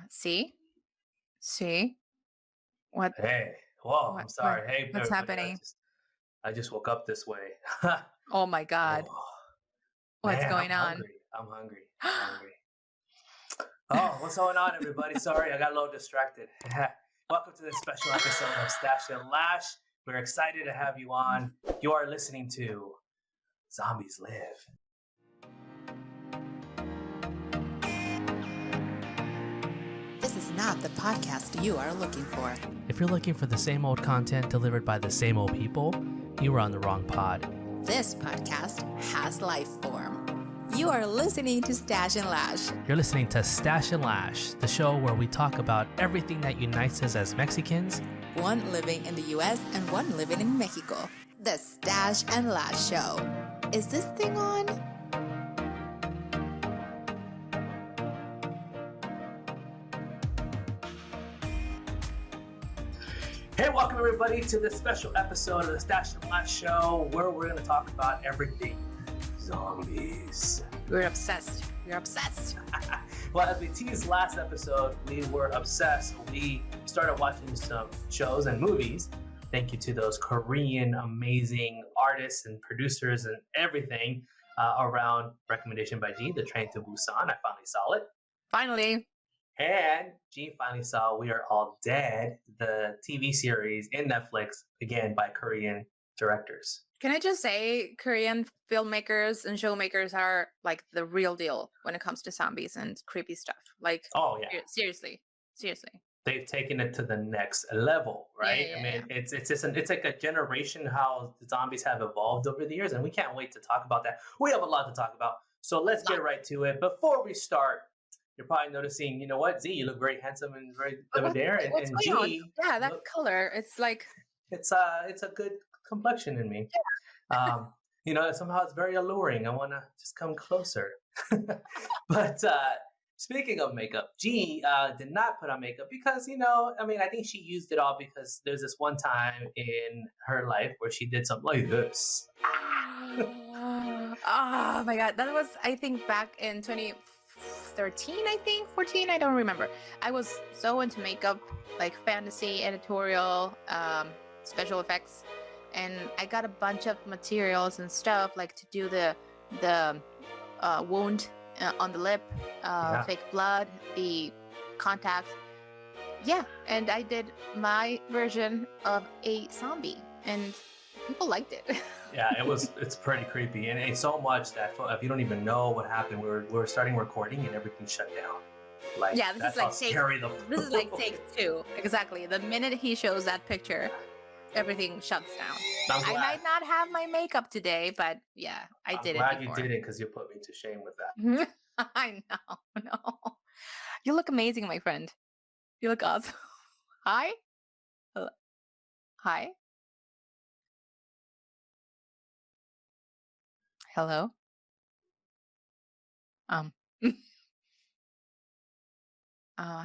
See? See? What Hey, whoa, what I'm what sorry. Hey, what's everybody. happening? I just woke up this way. Oh my God. Oh, What's man, going I'm on? hungry. I'm hungry. I'm hungry. Oh, what's going on, everybody? Sorry, I got a little distracted. Welcome to this special episode of Stash and Lash. We're excited to have you on. You are listening to Zombies Live. This is not the podcast you are looking for. If you're looking for the same old content delivered by the same old people, you are on the wrong pod. This podcast has life form. You are listening to Stash and Lash. You're listening to Stash and Lash, the show where we talk about everything that unites us as Mexicans. One living in the US and one living in Mexico. The Stash and Lash Show. Is this thing on? Hey, welcome everybody to this special episode of the Stash and Lash Show, where we're going to talk about everything zombies. We're obsessed. We're obsessed. Well, as we teased last episode, we were obsessed. We started watching some shows and movies. Thank you to those Korean amazing artists and producers and everything around recommendation by G, The Train to Busan. I finally saw it. Finally. And G finally saw We Are All Dead, the TV series in Netflix, again by Korean directors. Can I just say Korean filmmakers and showmakers are like the real deal when it comes to zombies and creepy stuff. Like, Oh yeah, seriously. they've taken it to the next level, right? Yeah, I mean, it's like a generation how the zombies have evolved over the years, and we can't wait to talk about that. We have a lot to talk about, so let's get right to it. Before we start, you're probably noticing, you know what, Z, you look very handsome and very there, What's and going G, on? Yeah, that look, color. It's like, it's a good complexion in me. You know, somehow it's very alluring. I want to just come closer. But speaking of makeup, G did not put on makeup because, you know, I mean, I think she used it all because there's this one time in her life where she did something like this. oh my God. That was, I think, back in 2013, I think, 14. I don't remember. I was so into makeup, like fantasy, editorial, special effects. And I got a bunch of materials and stuff like to do the wound on the lip, fake blood, the contacts. Yeah, and I did my version of a zombie, and people liked it. Yeah, it's pretty creepy, and it's so much that if you don't even know what happened, we're starting recording and everything shut down. Like, yeah, this is like take two. Exactly. The minute he shows that picture, everything shuts down. I might not have my makeup today, but yeah, I did it. I'm glad you did it because you put me to shame with that. I know. No. You look amazing, my friend. You look awesome. Hi? Hello. Hi? Hello?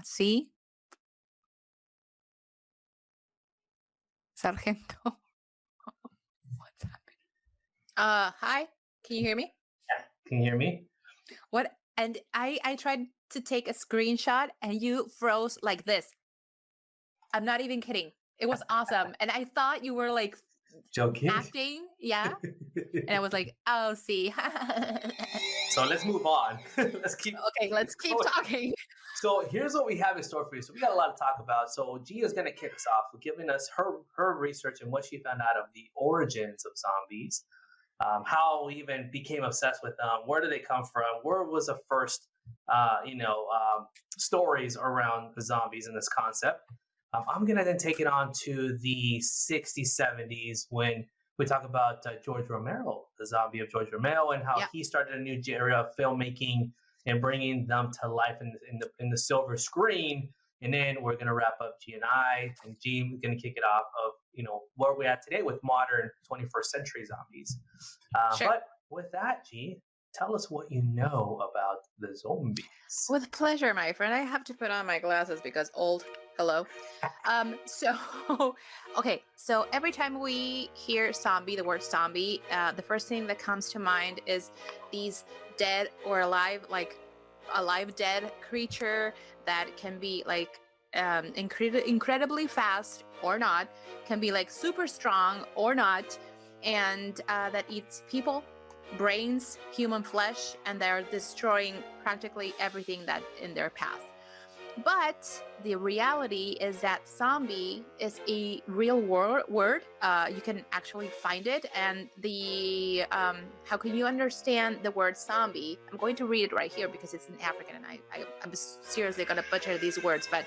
See? Sargento. What's happening? Hi? Can you hear me? Yeah. Can you hear me? What? And I tried to take a screenshot and you froze like this. I'm not even kidding. It was awesome. And I thought you were like joking, acting. Yeah. And I was like, oh, see. So let's move on. Let's keep talking. So here's what we have in store for you. So we got a lot to talk about. So Gia is going to kick us off with giving us her research and what she found out of the origins of zombies, how we even became obsessed with them, where do they come from, where was the first, stories around the zombies and this concept. I'm going to then take it on to the 60s, 70s when we talk about George Romero, the zombie of George Romero, and how he started a new era of filmmaking and bringing them to life in the silver screen. And then we're going to wrap up G and I, and G is going to kick it off of, you know, where we're at today with modern 21st century zombies. Sure. But with that, G, tell us what you know about the zombies. With pleasure, my friend. I have to put on my glasses because old. Hello. Okay. So every time we hear zombie, the word zombie, the first thing that comes to mind is these dead or alive, like a live dead creature that can be like incredibly fast or not, can be like super strong or not, and that eats people, brains, human flesh, and they're destroying practically everything that in their path. But the reality is that zombie is a real word. You can actually find it. And the how can you understand the word zombie? I'm going to read it right here because it's in African, and I'm seriously gonna butcher these words. But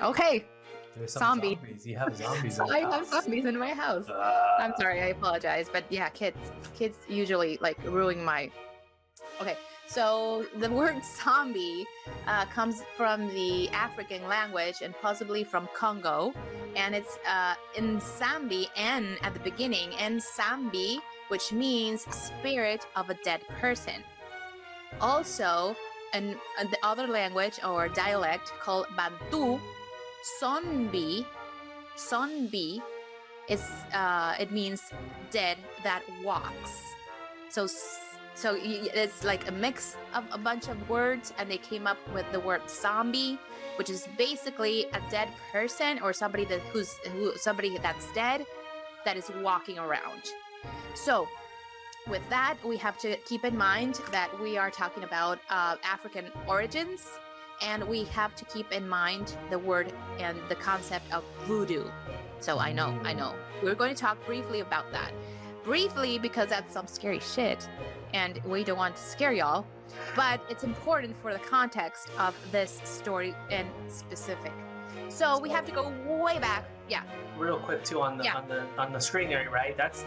okay, There's zombie. Zombies. You have zombies in I the have house. zombies in my house. I'm sorry, I apologize. But yeah, kids usually like ruin my. Okay, so the word zombie comes from the African language and possibly from Congo, and it's in Sambi, N at the beginning, and Sambi, which means spirit of a dead person. Also, in the other language or dialect called Bantu, Sonbi is it means dead that walks. So it's like a mix of a bunch of words, and they came up with the word zombie, which is basically a dead person or somebody somebody that's dead that is walking around. So with that, we have to keep in mind that we are talking about African origins, and we have to keep in mind the word and the concept of voodoo. So I know we're going to talk briefly about that. Briefly, because that's some scary shit, and we don't want to scare y'all, but it's important for the context of this story in specific. So we have to go way back. Yeah. Real quick too on the Yeah. on the screen there, right? That's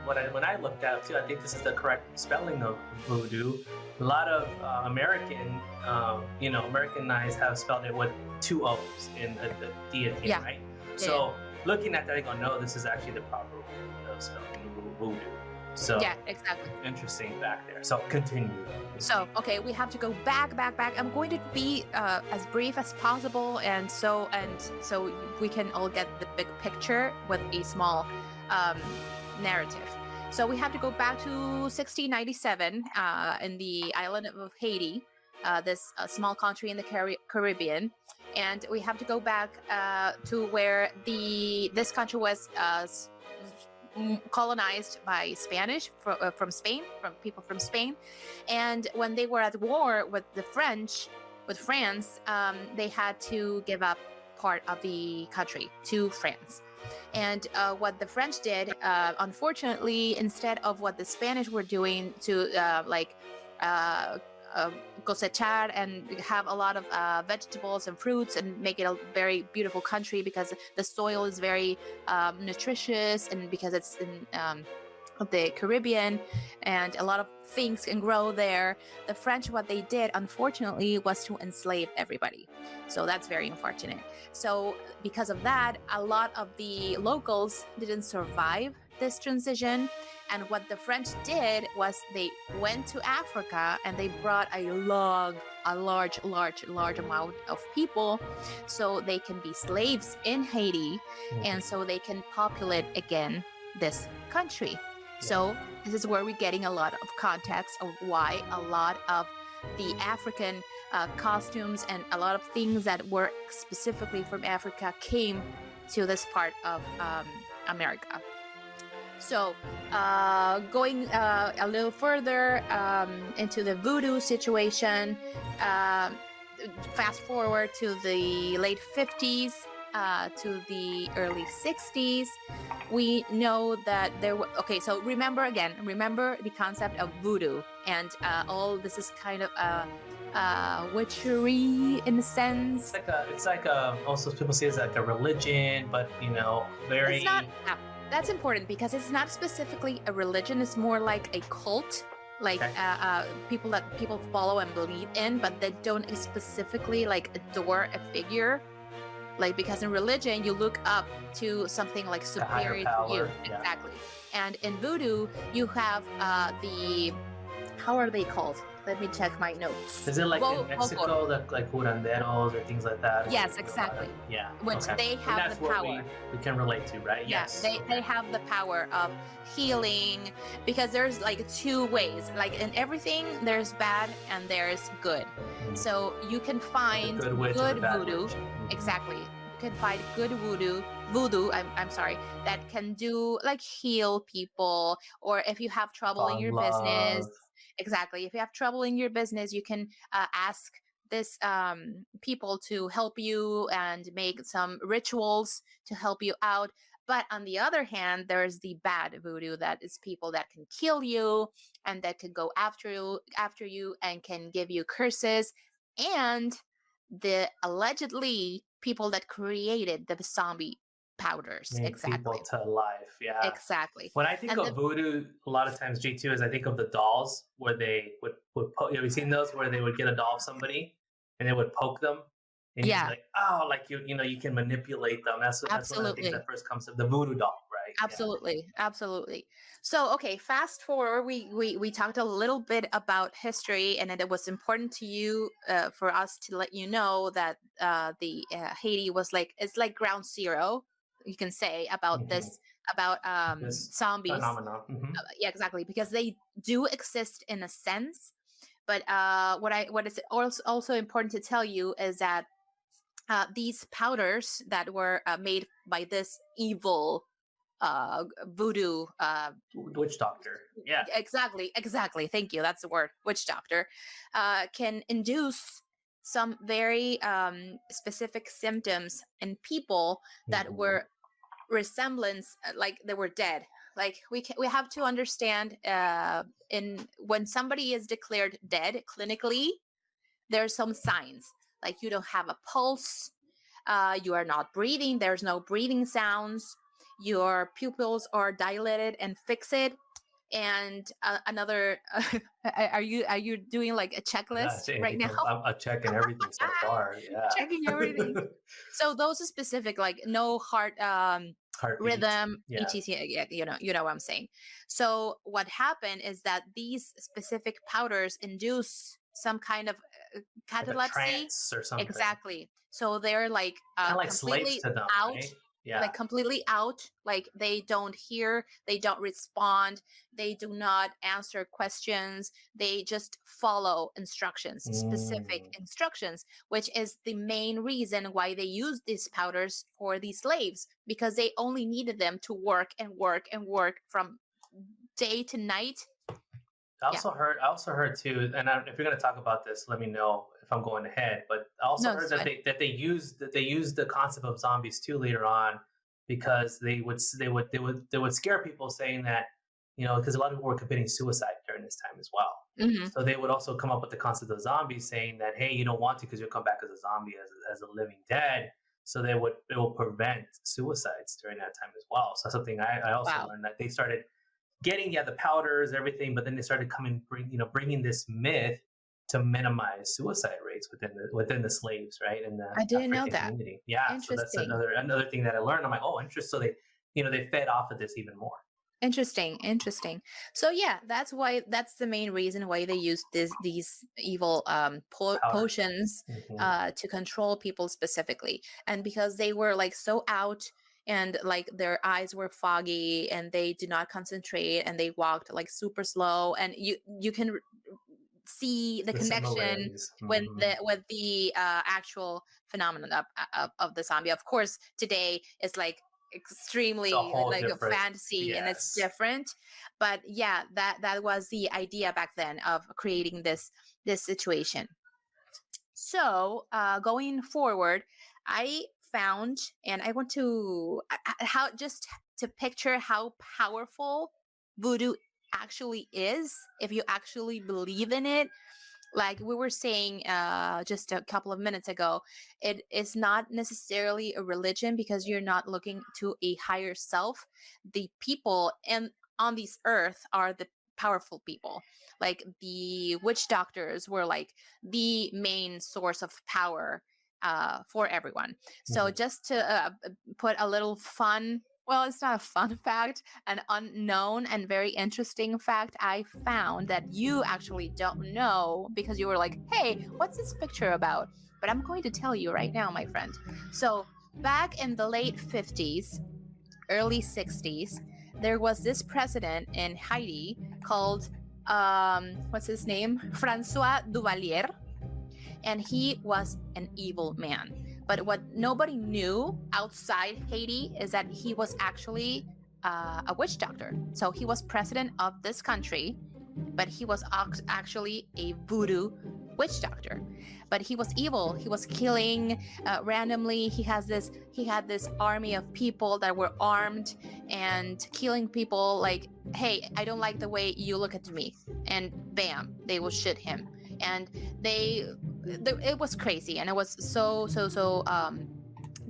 when I looked at it too. I think this is the correct spelling of voodoo. A lot of American, Americanized have spelled it with 2 O's in the deity, Yeah. right? So looking at that, I go, no, this is actually the proper way of spelling voodoo. So Yeah, exactly. interesting back there. So continue. So, okay, we have to go back. I'm going to be as brief as possible, and so we can all get the big picture with a small narrative. So we have to go back to 1697 in the island of Haiti, this small country in the Caribbean, and we have to go back to where this country was colonized by Spanish from Spain, from people from Spain, and when they were at war with France, they had to give up part of the country to France. And what the French did, unfortunately, instead of what the Spanish were doing to cosechar and have a lot of vegetables and fruits and make it a very beautiful country because the soil is very nutritious, and because it's in the Caribbean and a lot of things can grow there. The French, what they did, unfortunately, was to enslave everybody. So that's very unfortunate. So because of that, a lot of the locals didn't survive this transition. And what the French did was they went to Africa and they brought a large amount of people so they can be slaves in Haiti, and so they can populate again this country. So this is where we're getting a lot of context of why a lot of the African costumes and a lot of things that were specifically from Africa came to this part of America. So going a little further into the voodoo situation, fast forward to the late 50s to the early 60s, we know that there were, okay, so remember the concept of voodoo, and all this is kind of witchery in a sense. It's like also people say it's like a religion, but very. It's not. That's important because it's not specifically a religion. It's more like a cult, like people that people follow and believe in, but they don't specifically like adore a figure. Like, because in religion you look up to something like superior to you. Yeah. Exactly. And in voodoo you have the, how are they called? Let me check my notes. Is it like in Mexico, like curanderos or things like that? Yes, exactly. Yeah. Which they have that's the what power. we can relate to, right? Yeah, Yes. they have the power of healing, because there's like two ways. Like in everything, there's bad and there's good. So you can find good witch good and the bad voodoo. witch. Exactly. You can find good voodoo, I'm sorry, that can do like heal people, or if you have trouble in your business. Exactly. If you have trouble in your business, you can ask this people to help you and make some rituals to help you out. But on the other hand, there's the bad voodoo, that is people that can kill you and that can go after you and can give you curses, and the allegedly people that created the zombie powders. Make exactly. people to life. Yeah. Exactly. When I think of voodoo, a lot of times G2 is I think of the dolls where they would have you seen those where they would get a doll of somebody and they would poke them and you'd be like, oh, like you can manipulate them. That's one of the things that first comes to the voodoo doll, right? Absolutely. So okay, fast forward, we talked a little bit about history, and it was important to you for us to let you know that the Haiti was it's like ground zero, you can say, about this zombies phenomenon. Yeah, exactly, because they do exist in a sense, but what is also important to tell you is that these powders that were made by this evil voodoo witch doctor, yeah, exactly, thank you, that's the word, witch doctor, can induce some very specific symptoms in people that were resemblance, like they were dead. Like we have to understand, when somebody is declared dead clinically, there's some signs, like you don't have a pulse, you are not breathing, there's no breathing sounds, your pupils are dilated and fixed, and another are you doing like a checklist right now? I'm checking everything so far. Yeah. Checking everything. So those are specific, like no heart rhythm, etc. Yeah, you know what I'm saying. So what happened is that these specific powders induce some kind of catalepsy, like a trance or something. Exactly. So they're like completely to them, out, right? Yeah. like completely out, like they don't hear, they don't respond, they do not answer questions, they just follow instructions, specific instructions, which is the main reason why they used these powders for these slaves, because they only needed them to work and work and work from day to night. I also heard too, and if you're going to talk about this, let me know if I'm going ahead. But I also heard that they used the concept of zombies too later on, because they would scare people, saying that, because a lot of people were committing suicide during this time as well. So they would also come up with the concept of zombies, saying that, hey, you don't want to, because you'll come back as a zombie, as a living dead. So it will prevent suicides during that time as well. So something I also learned, that they started getting the powders, everything, but then they started bringing this myth to minimize suicide rates within the slaves, right? And I didn't know that. Community. Yeah, so that's another thing that I learned. I'm like, oh, interesting. So they fed off of this even more. Interesting. So yeah, that's the main reason why they use these evil potions to control people specifically, and because they were like so out, and like their eyes were foggy, and they did not concentrate, and they walked like super slow, and you can see the connection with the actual phenomenon of the zombie. Of course, today is like extremely like a fantasy, and it's different, but yeah, that was the idea back then of creating this situation. So going forward, I found, and I want to just to picture how powerful voodoo actually is, if you actually believe in it. Like we were saying just a couple of minutes ago, it is not necessarily a religion, because you're not looking to a higher self. The people on this earth are the powerful people. Like the witch doctors were like the main source of power for everyone. So just to put a little fun Well, it's not a fun fact, an unknown and very interesting fact I found that you actually don't know because you were like, hey, what's this picture about? But I'm going to tell you right now, my friend. So, back in the late 50s, early 60s, there was this president in Haiti called, what's his name? Francois Duvalier. And he was an evil man. But what nobody knew outside Haiti is that he was actually a witch doctor. So he was president of this country, but he was actually a voodoo witch doctor. But he was evil. He was killing randomly. He had this army of people that were armed and killing people. Like, hey, I don't like the way you look at me, and bam, they will shoot him. And it was crazy, and it was so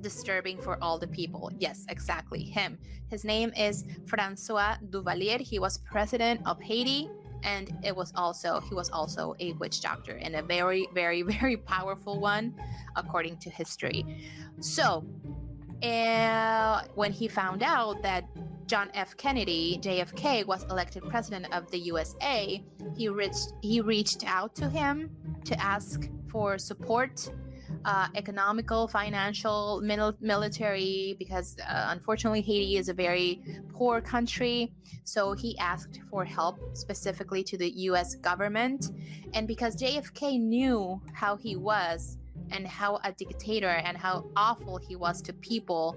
disturbing for all the people. Yes, exactly, him. His name is Francois Duvalier. He was president of Haiti, and he was also a witch doctor, and a very, very, very powerful one, according to history. So, when he found out that John F. Kennedy, JFK, was elected president of the USA, he reached out to him to ask for support, economical, financial, military, because unfortunately Haiti is a very poor country. So he asked for help specifically to the US government. And because JFK knew how he was and how a dictator and how awful he was to people,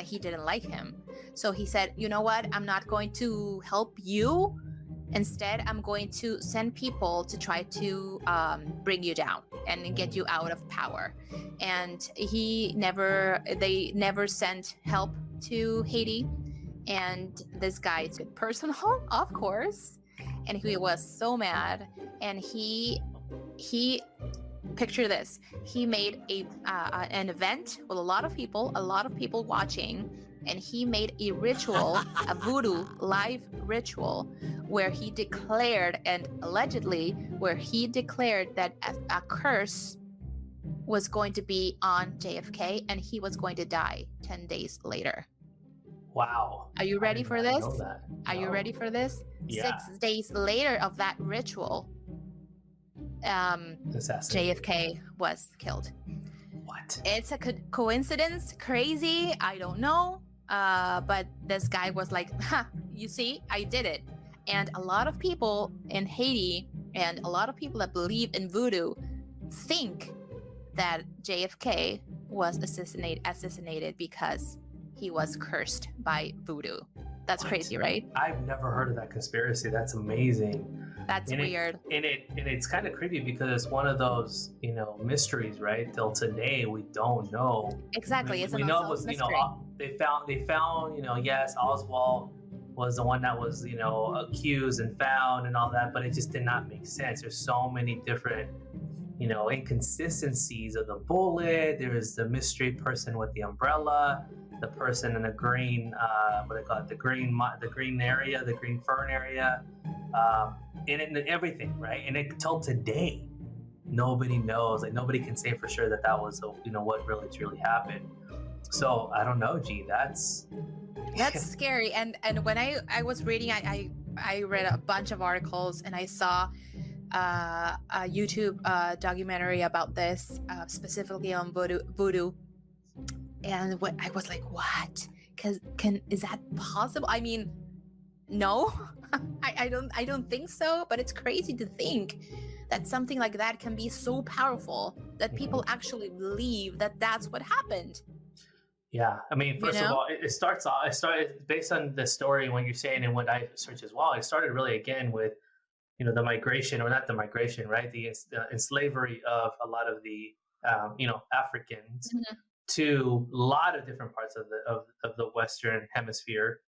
he didn't like him. So he said, you know what? I'm not going to help you. Instead, I'm going to send people to try to bring you down and get you out of power. And they never sent help to Haiti. And this guy took it personal, of course. And he was so mad. And he picture this. He made an event with a lot of people watching. And he made a ritual, a voodoo live ritual, where he declared, and allegedly, where he declared that a curse was going to be on JFK, and he was going to die 10 days later. Wow. Are you ready for this? Are you No. ready for this? Yeah. 6 days later of that ritual, JFK was killed. What? It's a coincidence, crazy, I don't know. But this guy was like, you see, I did it. And a lot of people in Haiti and a lot of people that believe in voodoo think that JFK was assassinated because he was cursed by voodoo. That's crazy, right? I've never heard of that conspiracy. That's amazing. That's weird. It's kind of creepy because it's one of those, mysteries, right? Till today, we don't know. Exactly. We know it was, mystery. they found, yes, Oswald was the one that was, accused and found and all that, but it just did not make sense. There's so many different, inconsistencies of the bullet. There's the mystery person with the umbrella, the person in the green, what they call it, the green area, the green fern area, and everything, right? And till today, nobody knows. Like, nobody can say for sure that was, what really truly happened. So I don't know, G. That's scary. And when I was reading, I read a bunch of articles, and I saw a YouTube documentary about this, specifically on voodoo. And I was like, what? Is that possible? I mean, no, I don't think so. But it's crazy to think that something like that can be so powerful that people actually believe that that's what happened. Yeah, I mean, first of all, it started based on the story and what you're saying and what I searched as well. It started really again with, the migration, or not the migration, right? The enslavery of a lot of the, Africans to a lot of different parts of the Western Hemisphere,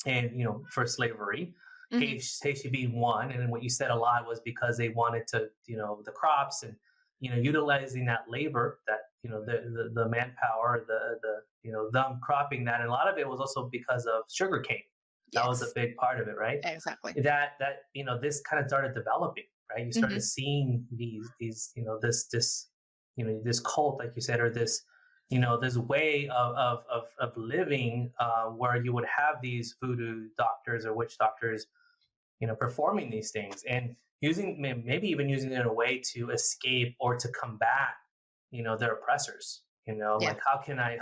and for slavery. Haiti being one, and what you said a lot was because they wanted to, the crops and utilizing that labor, that the manpower, them cropping that, and a lot of it was also because of sugarcane. That was a big part of it, right? Exactly. That this kind of started developing, right? You started seeing these this cult, like you said, or this this way of living where you would have these voodoo doctors or witch doctors, performing these things and maybe even using it in a way to escape or to combat, their oppressors. Like how can I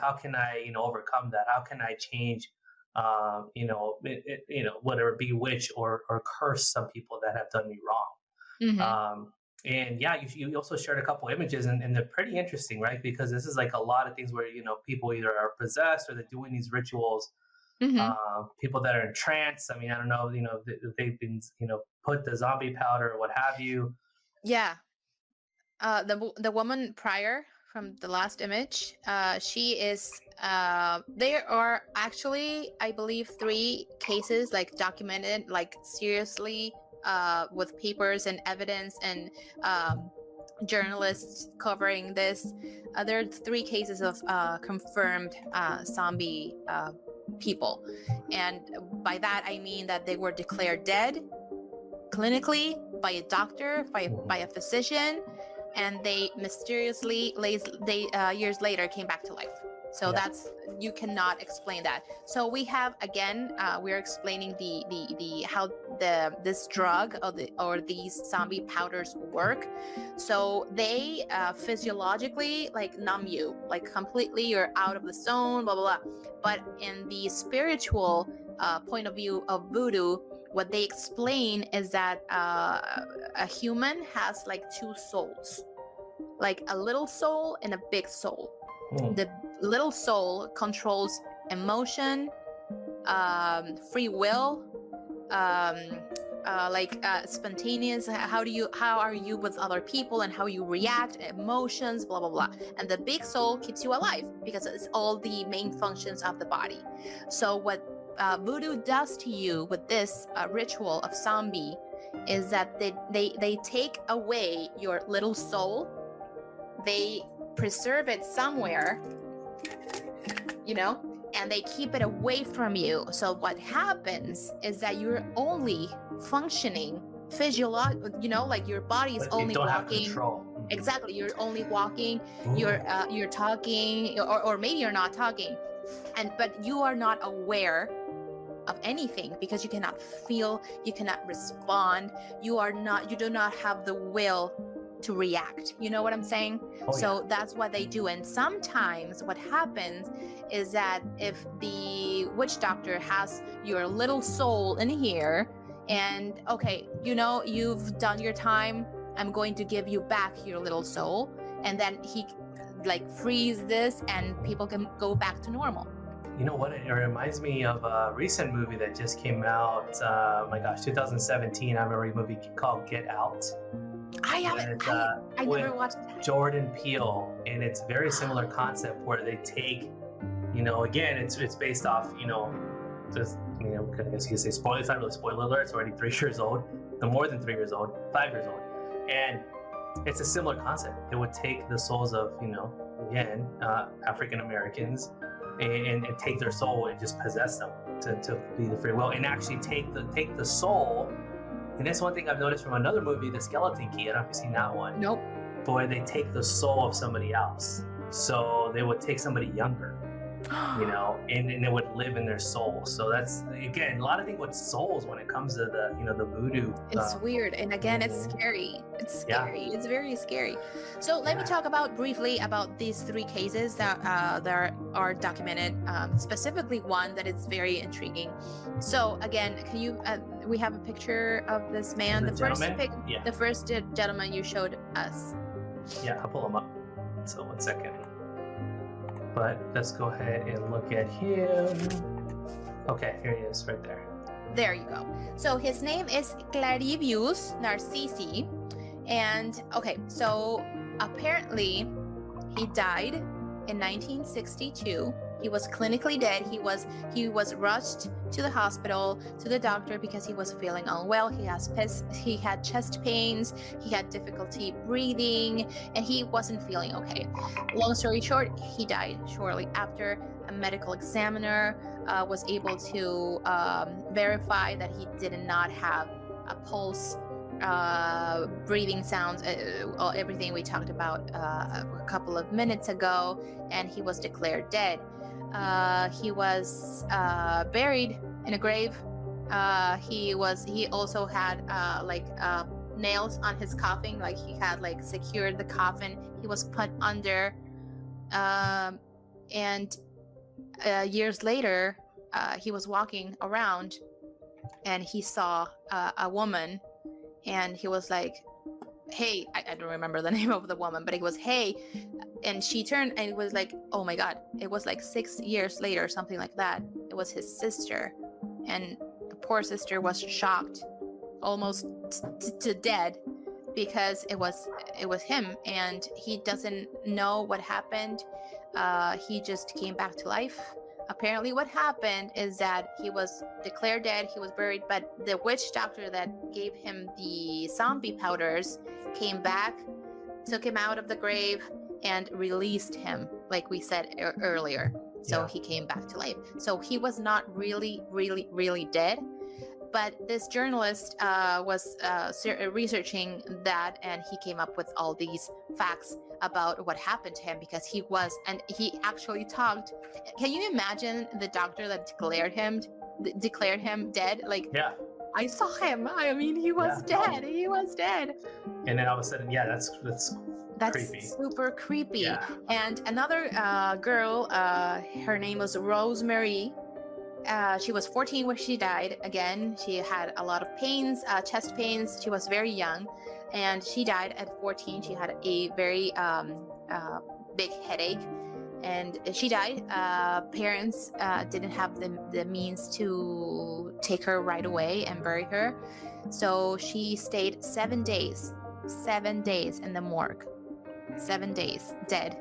overcome that? How can I change, whether it bewitch or curse some people that have done me wrong. And yeah, you also shared a couple images, and they're pretty interesting, right? Because this is like a lot of things where people either are possessed or they're doing these rituals. People that are in trance. I mean, I don't know, they've been put the zombie powder or what have you. Yeah. The woman prior from the last image, she is. There are actually, I believe, 3 cases like documented, like seriously. With papers and evidence and journalists covering this. There are 3 cases of confirmed zombie people. And by that, I mean that they were declared dead clinically by a doctor, by a physician, and they mysteriously, years later, came back to life. So you cannot explain that. So we have, again, we're explaining the how this drug or these zombie powders work. So they physiologically like numb you, like completely, you're out of the zone, blah blah blah. But in the spiritual point of view of voodoo, what they explain is that a human has like 2 souls, like a little soul and a big soul. The little soul controls emotion, free will, spontaneous. How are you with other people and how you react, emotions, blah blah blah. And the big soul keeps you alive because it's all the main functions of the body. So what voodoo does to you with this ritual of zombie is that they take away your little soul. They preserve it somewhere, and they keep it away from you. So what happens is that you're only functioning like your body is only walking. Exactly, you're only walking. You're talking, or maybe you're not talking, but you are not aware of anything because you cannot feel, you cannot respond. You do not have the will to react. You know what I'm saying? So that's what they do. And sometimes what happens is that if the witch doctor has your little soul in here and okay, you've done your time, I'm going to give you back your little soul, and then he like frees this and people can go back to normal. You know what? It reminds me of a recent movie that just came out. 2017. I remember a movie called Get Out. I never watched that. Jordan Peele, and it's a very similar concept where they take, again, it's based off, just, I guess you could say spoiler. It's not really spoiler alert. It's already 3 years old, more than 3 years old, 5 years old, and it's a similar concept. It would take the souls of, again, African Americans, and take their soul and just possess them to be the free will, and actually take the soul. And that's one thing I've noticed from another movie, The Skeleton Key. I don't know if you've seen that one. Nope. Where they take the soul of somebody else. So they would take somebody younger, and it would live in their soul. So that's, again, a lot of things with souls when it comes to the voodoo. It's weird. And again, it's scary. It's scary. Yeah. It's very scary. So let me talk briefly about these 3 cases that are documented, specifically one that is very intriguing. So again, can you, we have a picture of this man. The first gentleman you showed us. Yeah, I'll pull him up. So 1 second. But let's go ahead and look at him. Okay, here he is right there. There you go. So his name is Clarivius Narcisi. And okay, so apparently he died in 1962. He was clinically dead. He was rushed to the hospital, to the doctor, because he was feeling unwell. He had chest pains, he had difficulty breathing, and he wasn't feeling okay. Long story short, he died shortly after. A medical examiner was able to verify that he did not have a pulse breathing sounds, everything we talked about a couple of minutes ago, and he was declared dead. He was buried in a grave. He also had nails on his coffin, like he had like secured the coffin. He was put under, and years later, he was walking around, and he saw a woman, and he was like, "Hey," I don't remember the name of the woman, but it was "Hey," and she turned, and it was like, oh my God, it was like 6 years later, something like that. It was his sister, and the poor sister was shocked, almost to dead, because it was him, and he doesn't know what happened. He just came back to life. Apparently what happened is that he was declared dead, he was buried, but the witch doctor that gave him the zombie powders came back, took him out of the grave, and released him, like we said earlier. So he came back to life. So he was not really dead. But this journalist was researching that, and he came up with all these facts about what happened to him, because he actually talked. Can you imagine the doctor that declared him dead? Like, Yeah. I saw him. I mean, he was dead. He was dead. And then all of a sudden, that's creepy. Super creepy. Yeah. And another girl, her name was Rosemary. She was 14 when she died. Again, she had a lot of pains, chest pains. She was very young, and she died at 14. She had a very big headache, and she died. Parents didn't have the means to take her right away and bury her, so she stayed 7 days. 7 days in the morgue. 7 days dead.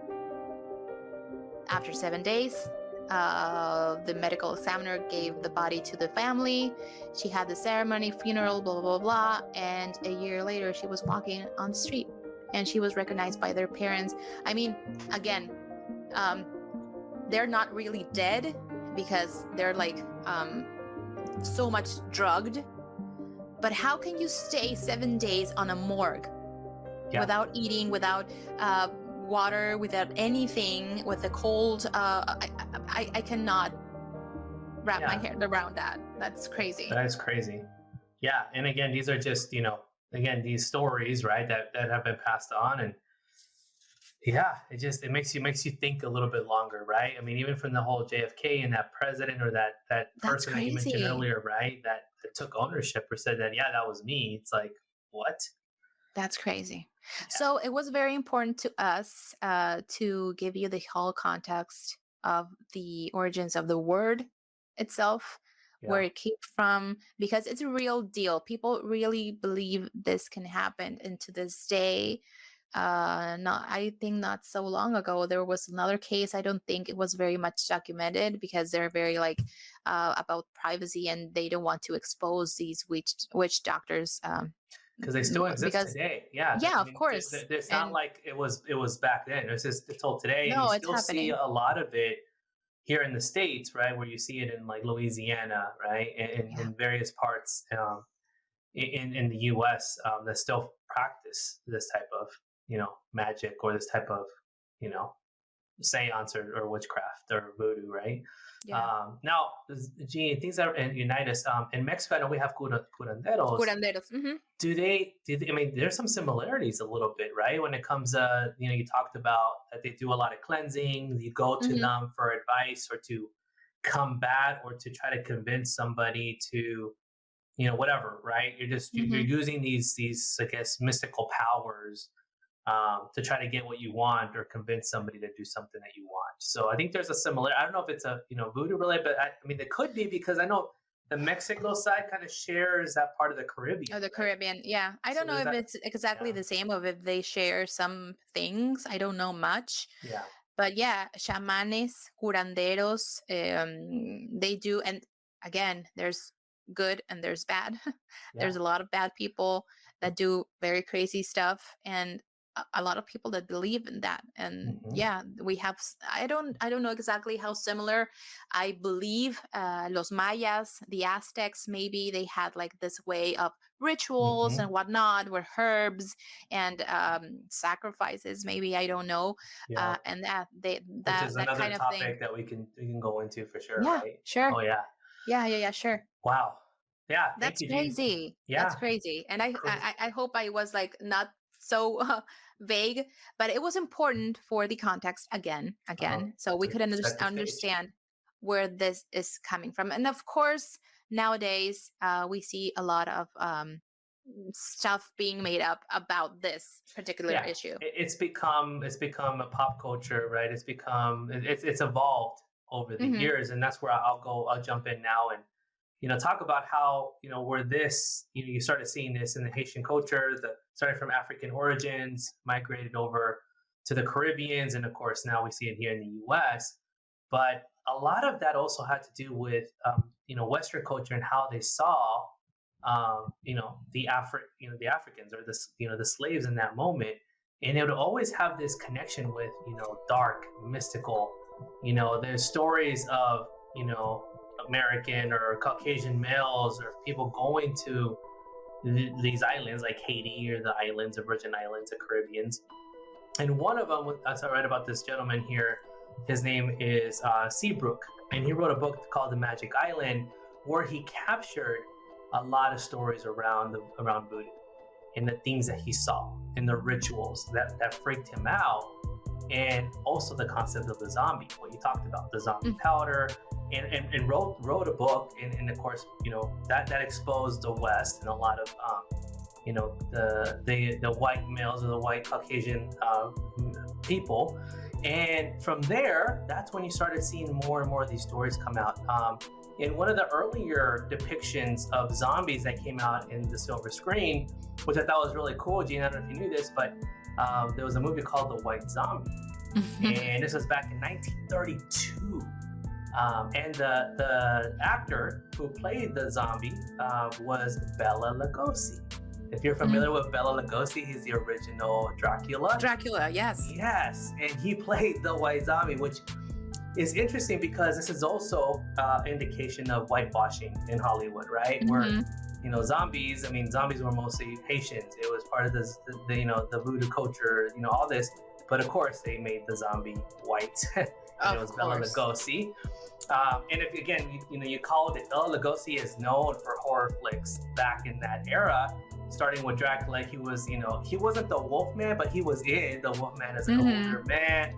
After 7 days, the medical examiner gave the body to the family. She had the ceremony, funeral, blah, blah, blah. And a year later, she was walking on the street, and she was recognized by their parents. I mean, again, they're not really dead, because they're like so much drugged. But how can you stay 7 days on a morgue without eating, without water, without anything, with a cold? I cannot wrap my head around that. That's crazy. That is crazy. Yeah, and again, these are just these stories, right, that have been passed on, and it makes you think a little bit longer, right? I mean, even from the whole JFK and that president, or that person that you mentioned earlier, right, that took ownership or said that that was me. It's like, what? That's crazy. So it was very important to us to give you the whole context of the origins of the word itself, where it came from, because it's a real deal. People really believe this can happen, and to this day, I think not so long ago, there was another case. I don't think it was very much documented, because they're very about privacy, and they don't want to expose these witch doctors. Because they still exist today. Yeah, of course. It's not like it was back then. It's just till today. No, you it's still happening. see a lot of it here in the States, right? Where you see it in like Louisiana, right? In various parts in the U.S. That still practice this type of magic, or this type of seance or witchcraft or voodoo, right? Yeah. Now, Jean, things that unite us. In Mexico, I know we have curanderos. Curanderos. Mm-hmm. Do they? I mean, there's some similarities a little bit, right? When it comes to, you talked about that they do a lot of cleansing. You go to them for advice, or to combat, or to try to convince somebody to, whatever, right? You're using these, I guess, mystical powers to try to get what you want, or convince somebody to do something that you want. So I think there's a similar. I don't know if it's a voodoo related, but I mean, it could be, because I know the Mexico side kind of shares that part of the Caribbean. Oh, the Caribbean, yeah. I don't know if it's exactly the same, or if they share some things. I don't know much. Yeah. But yeah, chamanes, curanderos, they do. And again, there's good and there's bad. There's a lot of bad people that do very crazy stuff, and a lot of people that believe in that. And we have, I don't know exactly how similar. I believe los Mayas, the Aztecs, maybe they had like this way of rituals and whatnot, with herbs and sacrifices, maybe, I don't know. Yeah. And Which is that another kind of thing. topic that we can go into for sure, Yeah, right? sure. Oh yeah. Yeah, sure. Wow. Yeah. Thank That's you, G. crazy. That's Yeah. crazy. And Crazy. I hope I was like not so vague, but it was important for the context again, so we could Set the stage. understand where this is coming from. And of course, nowadays we see a lot of stuff being made up about this particular issue. It's become a pop culture, right? It's evolved over the years, and that's where I'll jump in now and talk about how where this you started seeing this in the Haitian culture, started from African origins, migrated over to the Caribbeans, and of course now we see it here in the U.S. But a lot of that also had to do with Western culture and how they saw the Africans, or the slaves in that moment, and it would always have this connection with dark, mystical. There's stories of American or Caucasian males or people going to these islands like Haiti or the islands, the Virgin Islands, the Caribbeans. And one of them, as I read about this gentleman here, his name is Seabrook, and he wrote a book called The Magic Island, where he captured a lot of stories around voodoo and the things that he saw and the rituals that freaked him out, and also the concept of the zombie, what you talked about, the zombie powder, and wrote a book, and of course that exposed the West and a lot of the white males or the white Caucasian people. And from there, that's when you started seeing more and more of these stories come out. In one of the earlier depictions of zombies that came out in the silver screen, which I thought was really cool, Gene, I don't know if you knew this, but there was a movie called The White Zombie. And this was back in 1932. And the actor who played the zombie was Bela Lugosi. If you're familiar with Bela Lugosi, he's the original Dracula. Dracula, yes. Yes, and he played the White Zombie, which is interesting because this is also indication of whitewashing in Hollywood, right? Where zombies were mostly Haitians. It was part of the voodoo culture, all this. But of course, they made the zombie white. And it was Bela Lugosi. And if again, you called it, Bela Lugosi is known for horror flicks back in that era. Starting with Dracula, he was, he wasn't the Wolfman, but he was in the Wolfman as an older man.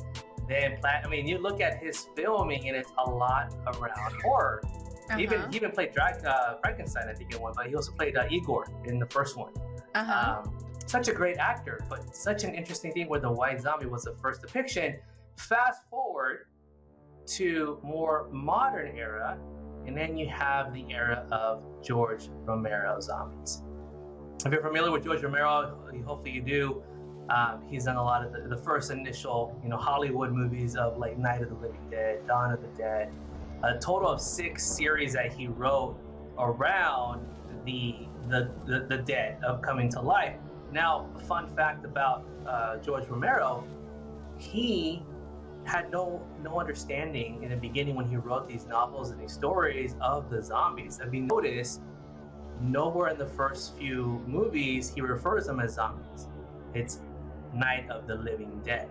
Then, you look at his filming, and it's a lot around horror. He even played Frankenstein, I think, in one, but he also played Igor in the first one. Such a great actor, but such an interesting thing where the White Zombie was the first depiction. Fast forward to more modern era, and then you have the era of George Romero zombies. If you're familiar with George Romero, hopefully you do. He's done a lot of the first initial, Hollywood movies of like Night of the Living Dead, Dawn of the Dead, a total of 6 series that he wrote around the dead of coming to life. Now, a fun fact about George Romero, he had no understanding in the beginning when he wrote these novels and these stories of the zombies. If you notice, nowhere in the first few movies he refers them as zombies. It's Night of the Living Dead,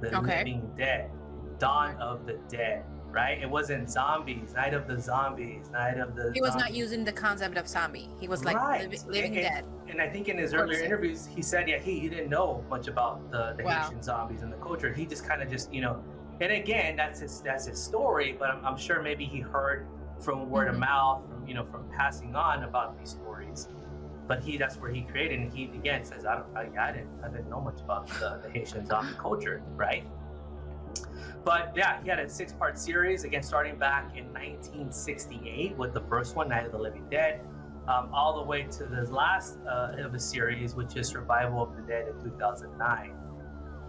the Living Dead, Dawn of the Dead, right? It wasn't zombies, Night of the Zombies, Night of the He was not using the concept of zombie. He was like living dead. And I think in his earlier interviews, he said, he didn't know much about the Haitian zombies and the culture. He just kind of and again, that's his story, but I'm sure maybe he heard from word of mouth, from passing on about these stories. But that's where he created, and he again says, I didn't know much about the Haitian zombie culture, right? But yeah, he had a 6-part series, again, starting back in 1968 with the first one, Night of the Living Dead, all the way to the last of the series, which is Survival of the Dead in 2009.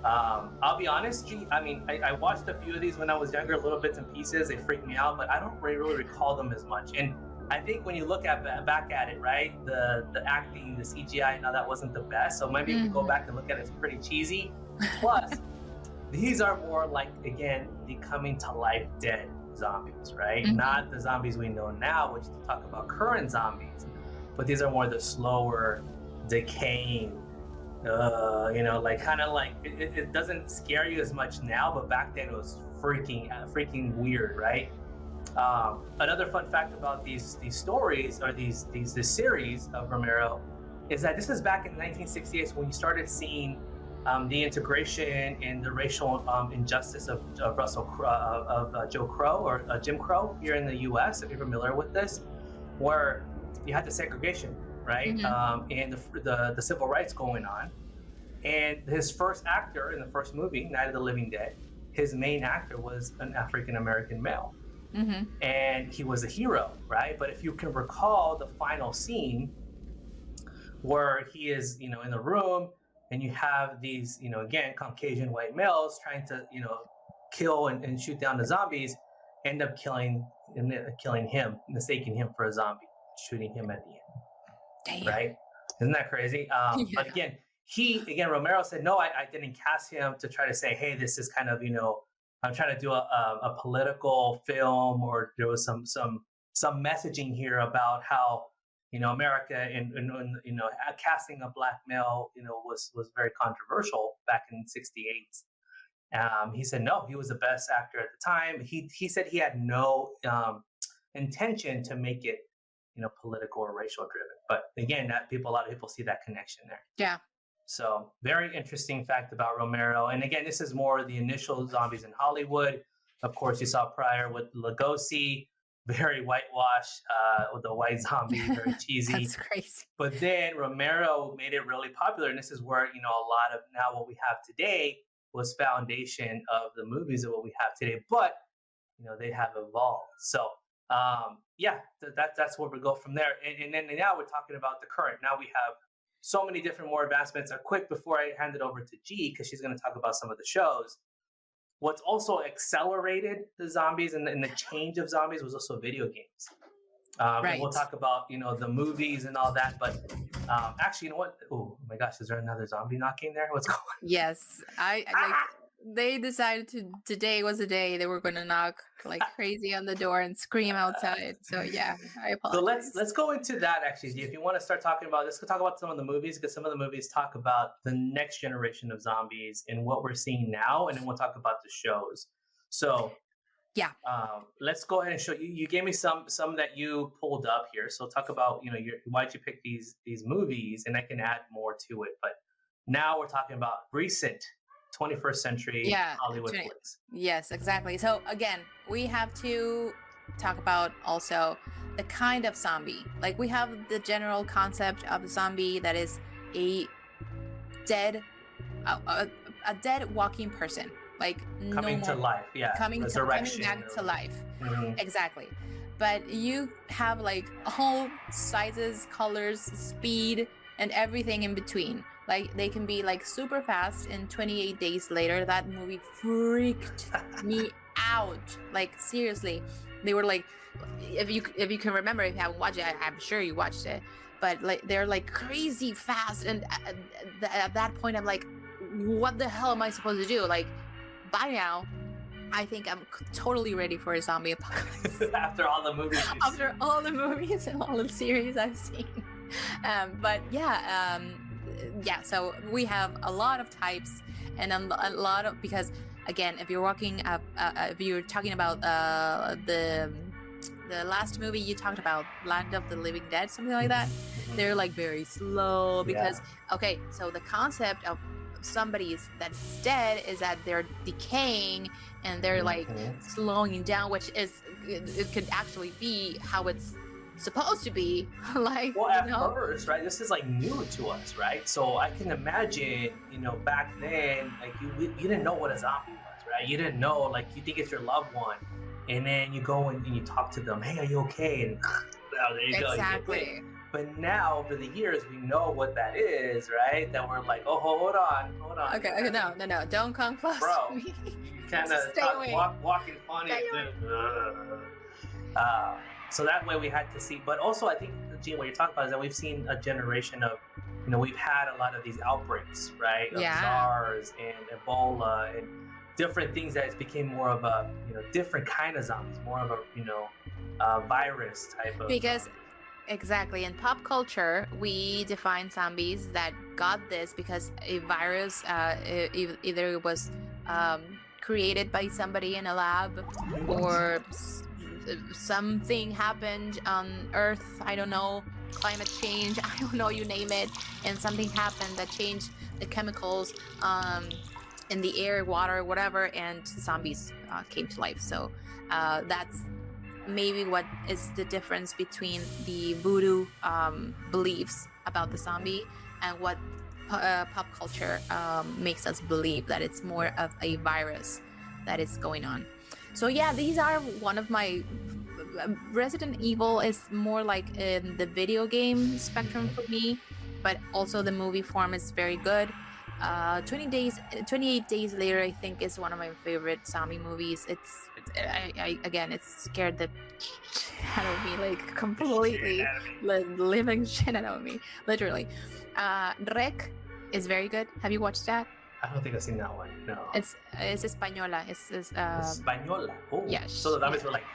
I'll be honest, I watched a few of these when I was younger, little bits and pieces. They freaked me out, but I don't really recall them as much. And I think when you look back at it, right, the acting, the CGI, that wasn't the best. So maybe if we go back and look at it, it's pretty cheesy. Plus, these are more like, again, the coming to life dead zombies, right? Not the zombies we know now, which to talk about current zombies. but these are more the slower, decaying. Like kind of like it doesn't scare you as much now, but back then it was freaking weird, right? Another fun fact about these stories or this series of Romero is that this is back in 1968 when you started seeing the integration and the racial injustice of Joe Crow or Jim Crow here in the U.S. If you're familiar with this, where you had the segregation, right, and the civil rights going on, and his first actor in the first movie, Night of the Living Dead, his main actor was an African American male, and he was a hero, right? But if you can recall the final scene where he is, in the room. And you have these, again, Caucasian white males trying to, kill and shoot down the zombies, end up killing him, mistaking him for a zombie, shooting him at the end. Damn. Right? Isn't that crazy? But again, Romero said, no, I didn't cast him to try to say, hey, this is kind of, I'm trying to do a political film, or there was some messaging here about how, America and casting a black male, was very controversial back in '68. He said no, he was the best actor at the time. He said he had no intention to make it, political or racial driven. But again, a lot of people see that connection there. Yeah. So very interesting fact about Romero. And again, this is more the initial zombies in Hollywood. Of course, you saw prior with Lugosi. Very whitewashed, with the white zombie, very cheesy. That's crazy. But then Romero made it really popular, and this is where a lot of now what we have today was foundation of the movies of what we have today. But they have evolved. So that's where we go from there. And then now we're talking about the current. Now we have so many different more advancements. Quick before I hand it over to G, because she's going to talk about some of the shows. What's also accelerated the zombies and the change of zombies was also video games. Right. And we'll talk about, the movies and all that. But actually, you know what? Oh my gosh, is there another zombie knocking there? What's going on? Yes. They decided today was the day they were going to knock like crazy on the door and scream outside. So yeah, I apologize. So let's go into that actually. If you want to start talking about, let's talk about some of the movies, because some of the movies talk about the next generation of zombies and what we're seeing now, and then we'll talk about the shows. So yeah, let's go ahead and show you. You gave me some that you pulled up here. So talk about why'd you pick these movies, and I can add more to it. But now we're talking about recent 21st century Hollywood flicks. Yes, exactly. So again, we have to talk about also the kind of zombie. Like we have the general concept of a zombie that is a dead walking person, like coming to life. Yeah, coming back to life. Exactly. But you have like all sizes, colors, speed, and everything in between. Like they can be like super fast, and 28 days later, that movie freaked me out. Like seriously, they were like, if you can remember, if you haven't watched it, I'm sure you watched it. But like they're like crazy fast, and at that point, I'm like, what the hell am I supposed to do? Like by now, I think I'm totally ready for a zombie apocalypse. After all the movies. After all the movies and all the series I've seen. So we have a lot of types and a lot of, because again, if you're talking about the last movie you talked about, Land of the Living Dead, something like that, they're like very slow because okay, so the concept of somebody that's dead is that they're decaying and they're like slowing down, which is it could actually be how it's supposed to be. Like, well, at first, right, this is like new to us, right? So I can imagine, back then, like you didn't know what a zombie was, right? You didn't know, like you think it's your loved one, and then you go and you talk to them, hey, are you okay? And oh, there you go. Exactly. But now over the years we know what that is, right? That we're like, oh, hold on. Okay, no, don't come close, bro. To me. Kind of walking funny. So that way we had to see, but also I think, Gene, what you're talking about is that we've seen a generation of, we've had a lot of these outbreaks, right? Of SARS and Ebola and different things that became more of a, different kind of zombies, more of a, virus type of. Because Exactly. In pop culture, we define zombies that got this because a virus, either it was created by somebody in a lab, or something happened on Earth. I don't know, climate change. I don't know, you name it, and something happened that changed the chemicals in the air, water, whatever, and zombies came to life. So that's maybe what is the difference between the voodoo beliefs about the zombie and what pop culture makes us believe that it's more of a virus that is going on. So yeah, these are one of my Resident Evil is more like in the video game spectrum for me, but also the movie form is very good. 28 days later, I think, is one of my favorite zombie movies. It's scared the shit out of me, like completely living shit out of me, literally. Rec is very good. Have you watched that? I don't think I've seen that one. No. It's española. It's Española. Oh. Yeah. So the zombies were like,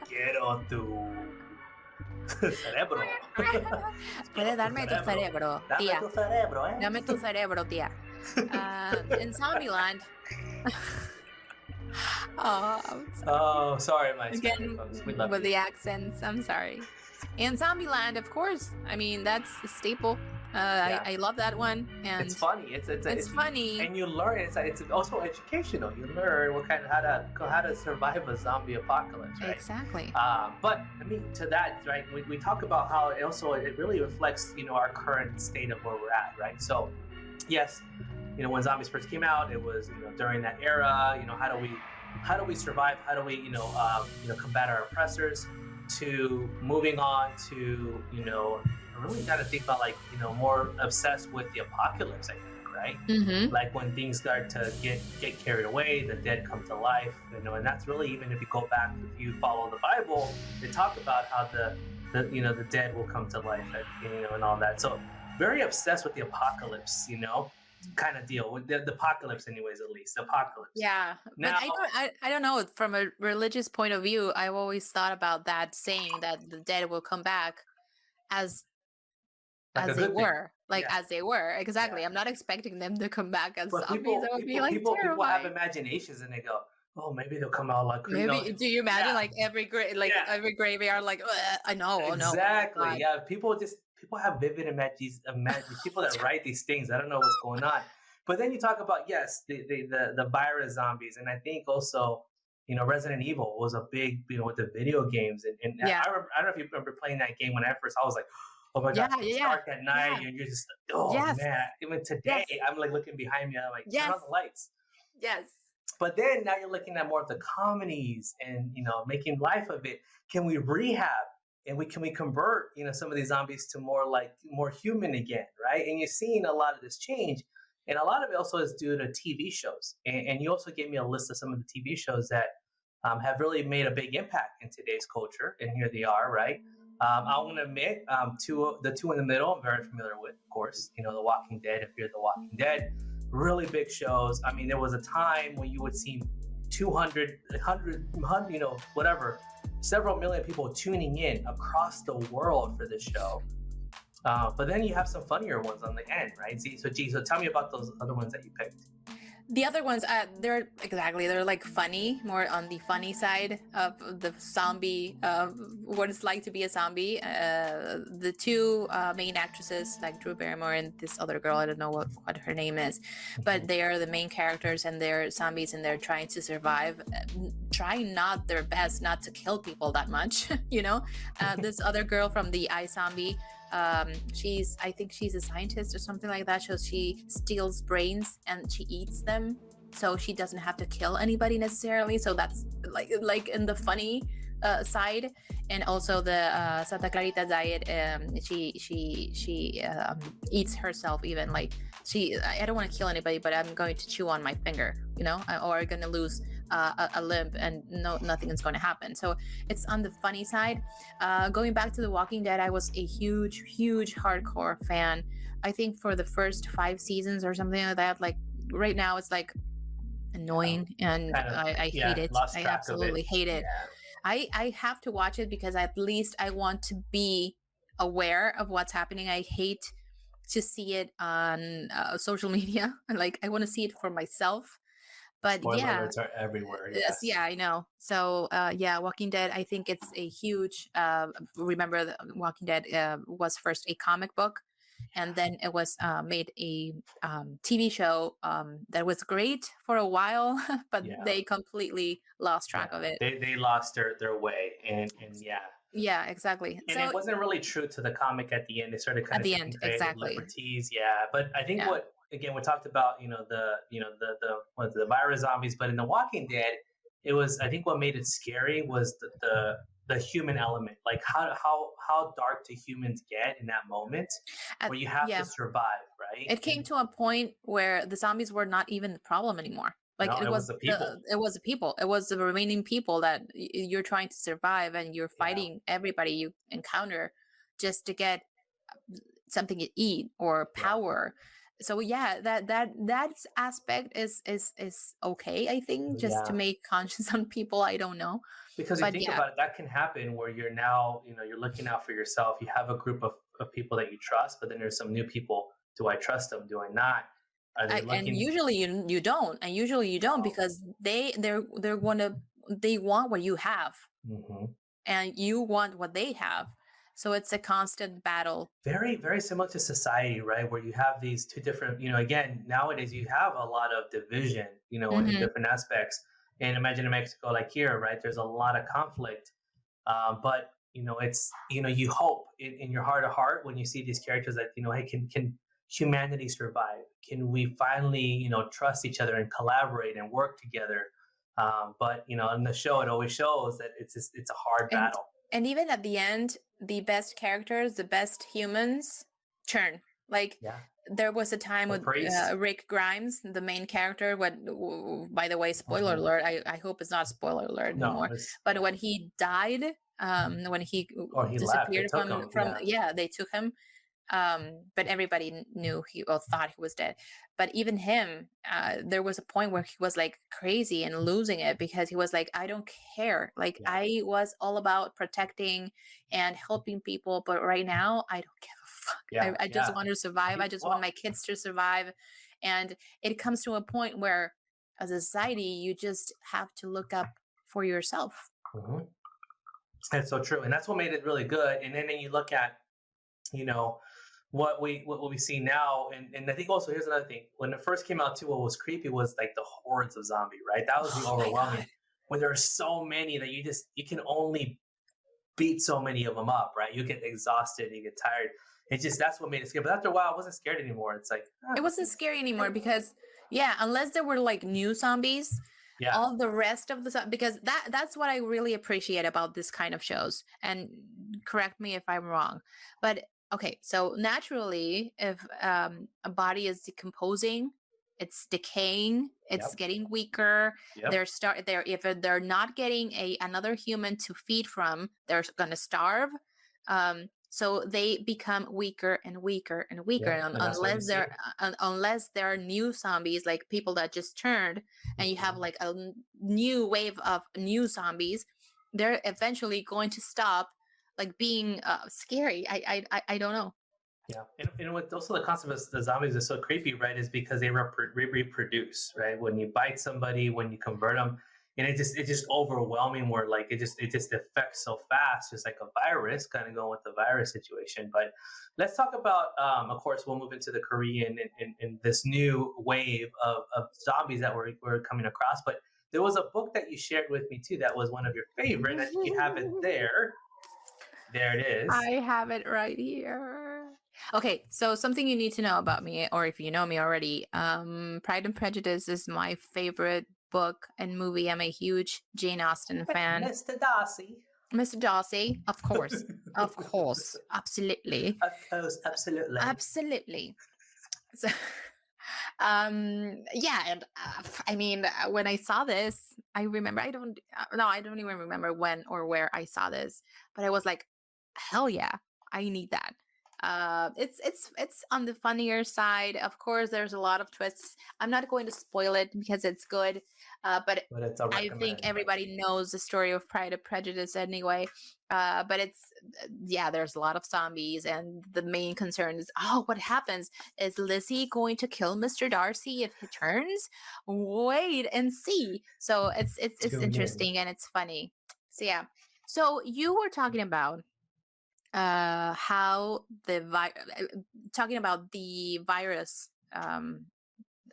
quiero tu cerebro. Puedes darme tu cerebro, tía. Dame tu cerebro, eh? Dame tu cerebro, tía. In Zombieland. Oh, sorry, my again folks. We love with you. the accents. I'm sorry. In Zombieland, of course. I mean, that's a staple. I love that one, and It's funny. It's funny. and you learn. It's also educational. You learn what kind of how to survive a zombie apocalypse, right? Exactly. But I mean, to that, right? We talk about how it really reflects, our current state of where we're at, right? So, yes, when zombies first came out, it was during that era. How do we survive? How do we combat our oppressors? To moving on to I really got to think about more obsessed with the apocalypse, I think, right? Mm-hmm. Like when things start to get carried away, the dead come to life, and that's really, even if you go back, if you follow the Bible, they talk about how the dead will come to life, and all that. So very obsessed with the apocalypse, kind of deal with the apocalypse, anyways, at least the apocalypse. Yeah, Now, but I don't know. From a religious point of view, I've always thought about that saying that the dead will come back as like as a they good thing. were, like Yeah. as they were. Exactly. Yeah. I'm not expecting them to come back as But zombies. That would be like people have terrifying. imaginations, and they go, oh, maybe they'll come out like Maybe do you imagine Yeah. like every Yeah. every graveyard like I know, oh no. Exactly. God. Yeah. People have vivid images. People that write these things, I don't know what's going on. But then you talk about, yes, the virus zombies, and I think also, Resident Evil was a big, with the video games, and Yeah. I don't know if you remember playing that game when I first. I was like, oh my god, it's Yeah. dark at night, Yeah. and you're just like, oh Yes. man. Even today, Yes. I'm like looking behind me, I'm like, turn on Yes. the lights. Yes. But then now you're looking at more of the comedies and making life of it. Can we rehab and can we convert some of these zombies to more human again, right? And you're seeing a lot of this change, and a lot of it also is due to TV shows. And you also gave me a list of some of the TV shows that have really made a big impact in today's culture, and here they are, right? I want to admit, the two in the middle, I'm very familiar with, of course. The Walking Dead, if you're The Walking Dead. Really big shows. I mean, there was a time when you would see 200, 100, whatever, several million people tuning in across the world for this show. But then you have some funnier ones on the end, right? So tell me about those other ones that you picked. The other ones, they're like funny, more on the funny side of the zombie, what it's like to be a zombie. The two main actresses, like Drew Barrymore and this other girl, I don't know what her name is, but they are the main characters, and they're zombies, and they're trying to survive, trying not their best not to kill people that much, This other girl from the iZombie, I think she's a scientist or something like that, so she steals brains and she eats them, so she doesn't have to kill anybody necessarily. So that's like in the funny side. And also the Santa Clarita Diet, she eats herself, even like I don't want to kill anybody, but I'm going to chew on my finger, or I'm gonna lose a limb, and nothing is going to happen. So it's on the funny side. Going back to The Walking Dead, I was a huge hardcore fan. I think for the first 5 seasons or something like that. Like right now it's like annoying, and I hate it. I absolutely hate it. I have to watch it because at least I want to be aware of what's happening. I hate to see it on social media. Like I want to see it for myself. But Spoiler yeah, alerts are everywhere. yes, Yes. yeah, I know. So yeah, Walking Dead. I think it's a huge. Remember, the Walking Dead was first a comic book, and then it was made a TV show that was great for a while, but Yeah. they completely lost track of it. They lost their way, and yeah. Yeah, exactly. And So it wasn't really true to the comic at the end. They started kind at of the taking end, creative exactly. liberties. Yeah, but I think Yeah. what again we talked about, the virus zombies, but in The Walking Dead, it was I think what made it scary was the human element, like how dark do humans get in that moment where you have yeah, to survive, right? it came to a point where the zombies were not even the problem anymore. Like No, it it was was the people. it was the people. It was the remaining people that you're trying to survive, and you're Yeah, fighting everybody you encounter just to get something to eat or yeah, power. So yeah, that aspect is okay, I think, just to yeah. make conscious on people. I don't know, Because you but think yeah, about it, that can happen where you're now, you're looking out for yourself. You have a group of people that you trust, but then there's some new people. Do I trust them? Do I not? Are they and looking? usually you don't, and usually you don't, No. because they're gonna they want what you have, Hmm. and you want what they have. So it's a constant battle. Very, very similar to society, right? Where you have these two different, again, nowadays you have a lot of division, in Hmm. different aspects. And imagine in Mexico, like here, right? There's a lot of conflict. But it's you hope in your heart of heart when you see these characters that hey, can humanity survive? Can we finally trust each other and collaborate and work together? But in the show, it always shows that it's a hard and battle. and even at the end, the best characters, the best humans turn. Like Yeah, there was a time the with priest. Rick Grimes, the main character. By the way, spoiler Mhm. alert. I hope it's not spoiler alert No, anymore. it's But when he died, when he or he left. They disappeared took him. from Yeah, yeah, they took him. But everybody knew he or thought he was dead. But even him, there was a point where he was like crazy and losing it, because he was like, I don't care. Like yeah, I was all about protecting and helping people, but right now I don't give a fuck. yeah, I just yeah. want to survive. I just want Well, my kids to survive. And it comes to a point where, as a society, you just have to look up for yourself. mhm. That's so true, and that's what made it really good. And then you look at you know what we see now, and I think also here's another thing. When it first came out too, what was creepy was like the hordes of zombie, right? That was the Oh my overwhelming, god. when there are so many that you can only beat so many of them up, right? You get exhausted, you get tired. It just that's what made it scary. But after a while, I wasn't scared anymore. It's like It wasn't scary anymore because yeah, unless there were like new zombies, yeah, all the rest of the because that's what I really appreciate about this kind of shows. And correct me if I'm wrong, but okay, so naturally, if a body is decomposing, it's decaying, it's yep, getting weaker. yep, They're if they're not getting another human to feed from, they're gonna starve. So they become weaker and weaker and weaker, yep, and that's what you see. unless there are new zombies, like people that just turned, and you have Mhm. like a new wave of new zombies. They're eventually going to stop like being scary. I don't know. Yeah, and with also the concept of the zombies is so creepy, right? Is because they reproduce, right? When you bite somebody, when you convert them, and it's just overwhelming. Where like it just affects so fast, just like a virus, kind of going with the virus situation. But let's talk about, of course, we'll move into the Korean and this new wave of zombies that we're coming across. But there was a book that you shared with me too that was one of your favorite. I think you have it there. There it I is. have it right here. Okay, so something you need to know about me, or if you know me already, Pride and Prejudice is my favorite book and movie. I'm a huge Jane Austen fan. Mr. Darcy. Mr. Darcy, of course, absolutely, Of course, absolutely. absolutely. So, yeah, and I mean, when I saw this, I remember I don't, no, I don't even remember when or where I saw this, but I was like, hell yeah, I need that. It's on the funnier side. Of course, there's a lot of twists. I'm not going to spoil it because it's good, but But it's a I think recommend. everybody knows the story of Pride and Prejudice anyway. But yeah, there's a lot of zombies, and the main concern is, oh, what happens? Is Lizzie going to kill Mr. Darcy if he turns? Wait and see. So it's Tune in. interesting and it's funny. So yeah. So you were talking about how talking about the virus,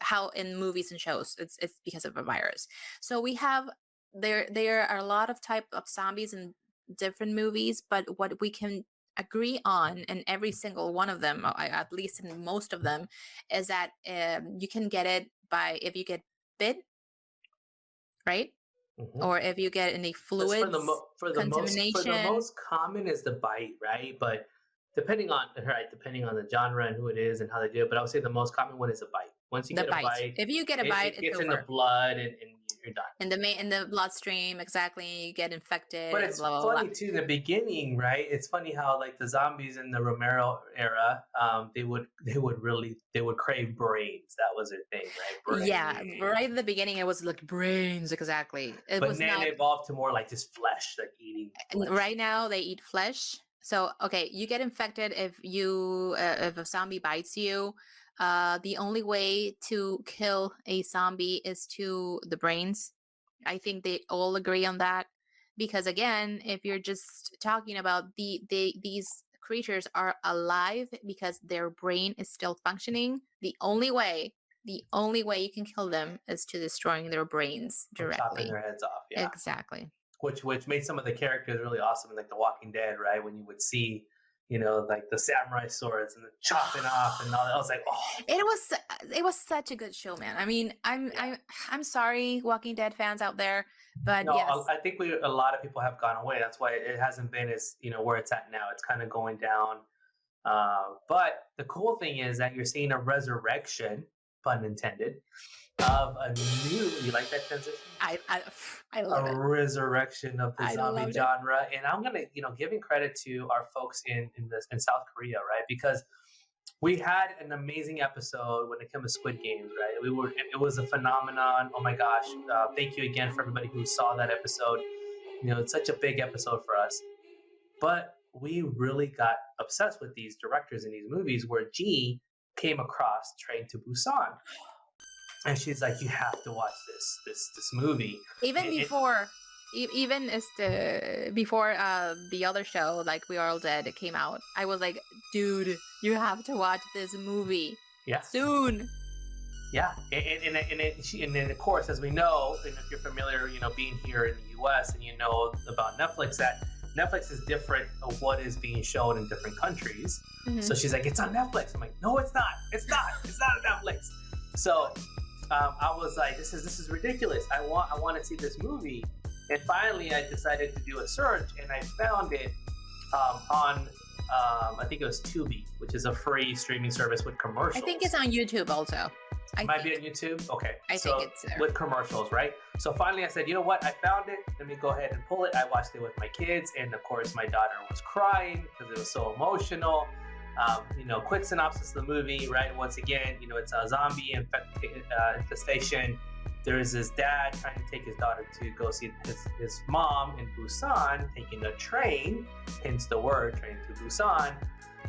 how in movies and shows it's because of a virus. So we have there are a lot of type of zombies in different movies, but what we can agree on in every single one of them, or at least in most of them, is that you can get it by if you get bit, right? Or if you get any fluids, for the contamination. most common is the bite, right? But depending on the genre and who it is and how they do it, but I would say the most common one is a bite. Once you The get bite. a bite, If you get a bite, it gets it's in the over. blood and you're done. In the bloodstream, exactly, you get infected. But and it's blah, blah, funny too. In the beginning, right? It's funny how like the zombies in the Romero era, they would crave brains. That was their thing, right? blah. Brains. Yeah, right at the beginning, it was like brains, exactly. It But was then not. it evolved to more like just flesh, like eating. Flesh. Right now, they eat flesh. So okay, you get infected if a zombie bites you. The only way to kill a zombie is to the brains. I think they all agree on that, because again, if you're just talking about these creatures are alive because their brain is still functioning, the only way you can kill them is to destroying their brains Chopping directly. their heads off. Yeah. Exactly. Which made some of the characters really awesome in like The Walking Dead, right? When you would see, like the samurai swords and the chopping off and all that. I was like, oh. It was such a good show, man. I mean, I'm sorry, Walking Dead fans out there, but No, yes, I think a lot of people have gone away. That's why it hasn't been as where it's at now. It's kind of going down. But the cool thing is that you're seeing a resurrection, pun intended, of a new. You like that transition? I love it. Resurrection of the zombie genre, and I'm gonna giving credit to our folks in South Korea, right? Because we had an amazing episode when it came to Squid Games, right? It was a phenomenon. Oh my gosh! Thank you again for everybody who saw that episode. It's such a big episode for us, but we really got obsessed with these directors in these movies. Where G came across Train to Busan. And she's like, you have to watch this movie. Even before the other show, like We Are All Dead, it came out, I was like, dude, you have to watch this movie. Yeah. Soon. Yeah, and then of course, as we know, and if you're familiar, being here in the U.S. and you know about Netflix, that Netflix is different of what is being shown in different countries. Mm-hmm. So she's like, it's on Netflix. I'm like, no, it's not. It's not on Netflix. So I was like, this is ridiculous. I want to see this movie. And finally, I decided to do a search, and I found it on I think it was Tubi, which is a free streaming service with commercials. I think it's on YouTube also. It might be on YouTube. Okay, I think it's there with commercials, right? So finally, I said, you know what? I found it. Let me go ahead and pull it. I watched it with my kids, and of course, my daughter was crying because it was so emotional. Quick synopsis of the movie, right? Once again, it's a zombie infestation. There is this dad trying to take his daughter to go see his mom in Busan, taking a train, hence the word Train to Busan.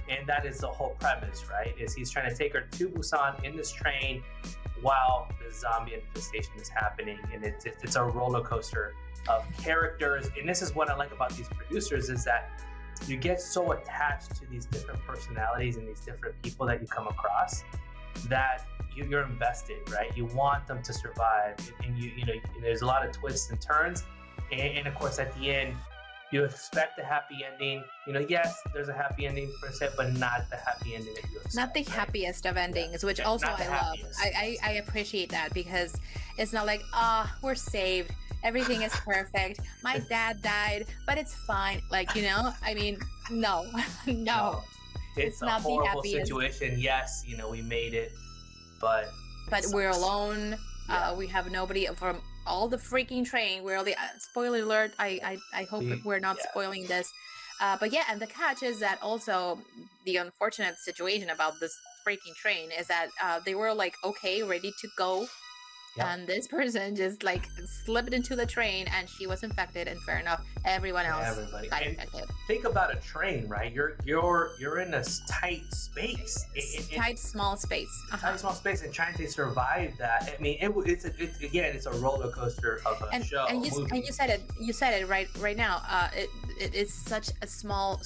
And that is the whole premise, right? Is he's trying to take her to Busan in this train while the zombie infestation is happening. And it's a roller coaster of characters. And this is what I like about these producers, is that you get so attached to these different personalities and these different people that you come across that you're invested, right? You want them to survive, and there's a lot of twists and turns, and of course at the end you expect a happy ending. Yes, there's a happy ending per se, but not the happy ending that you expect. Not the happiest of endings, which also I love. I appreciate that, because it's not like, we're saved, everything is perfect, my dad died, but it's fine. I mean, no. It's a not horrible the happiest situation. Yes, we made it, but we're alone. We have nobody from all the freaking train. We're all the spoiler alert. I hope we're not spoiling this. But yeah, and the catch is that also the unfortunate situation about this freaking train is that they were like, okay, ready to go. Yeah. And this person just like slipped into the train and she was infected, and fair enough, everyone else got infected. Think about a train, right? You're in a tight space. Tight, small space. Tight, small space, and trying to survive that. I mean, it's a roller coaster of a show. And you said it right now. It's such a small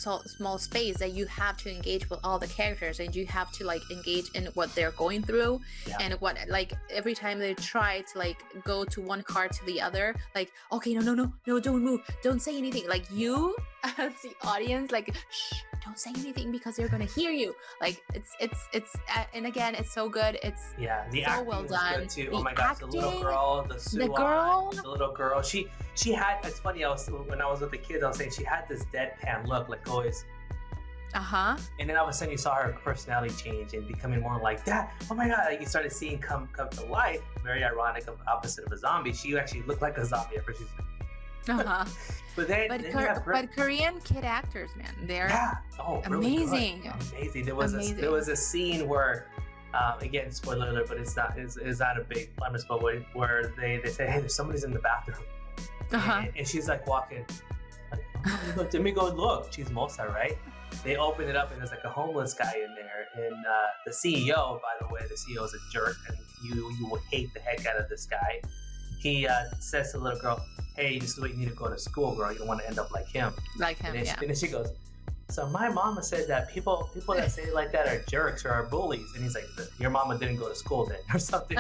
space that you have to engage with all the characters, and you have to like engage in what they're going through, and what like every time they try to like go to one car to the other, like, okay, no, don't move, don't say anything, like you as the audience, like, shh, don't say anything because they're gonna hear you. Like it's and again, it's so good. It's the so acting well was done. Good too. The Oh my gosh, acting, the little girl, the little girl. She had. It's funny. When I was with the kids, I was saying she had this deadpan look, like always. And then all of a sudden you saw her personality change and becoming more like that. Oh my god! Like you started seeing come to life. Very ironic, of opposite of a zombie. She actually looked like a zombie at first. But Korean kid actors, man, they're really amazing. Amazing. There was a scene where, again, spoiler alert, but it's not a big premise, but where they say, hey, there's somebody's in the bathroom, and she's like walking, like, oh, look, let me go look. She's Mosa, right? They open it up and there's like a homeless guy in there, and the CEO, by the way, the CEO is a jerk, and you will hate the heck out of this guy. He says to the little girl, hey, this is what you need to go to school, girl. You don't want to end up like him. And then she goes, so my mama said that people that say like that are jerks or are bullies. And he's like, your mama didn't go to school then, or something.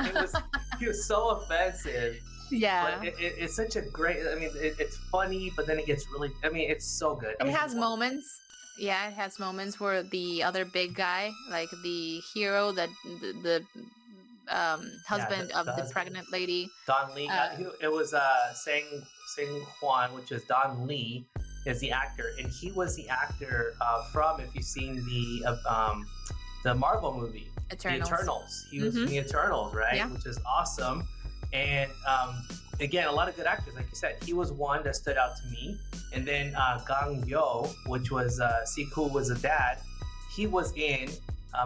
He was so offensive. Yeah. But it's such a great, I mean, it's funny, but then it gets really, I mean, it's so good. It has moments. Yeah, it has moments where the other big guy, like the hero, that the husband of the pregnant lady, Don Lee. It was Sing Hwan, which is Don Lee, is the actor, and he was the actor from, if you've seen the Marvel movie, Eternals. The Eternals. He was in the Eternals, right? Yeah. Which is awesome. And again, a lot of good actors, like you said. He was one that stood out to me. And then Gang Yo, which was Siku was a dad. He was in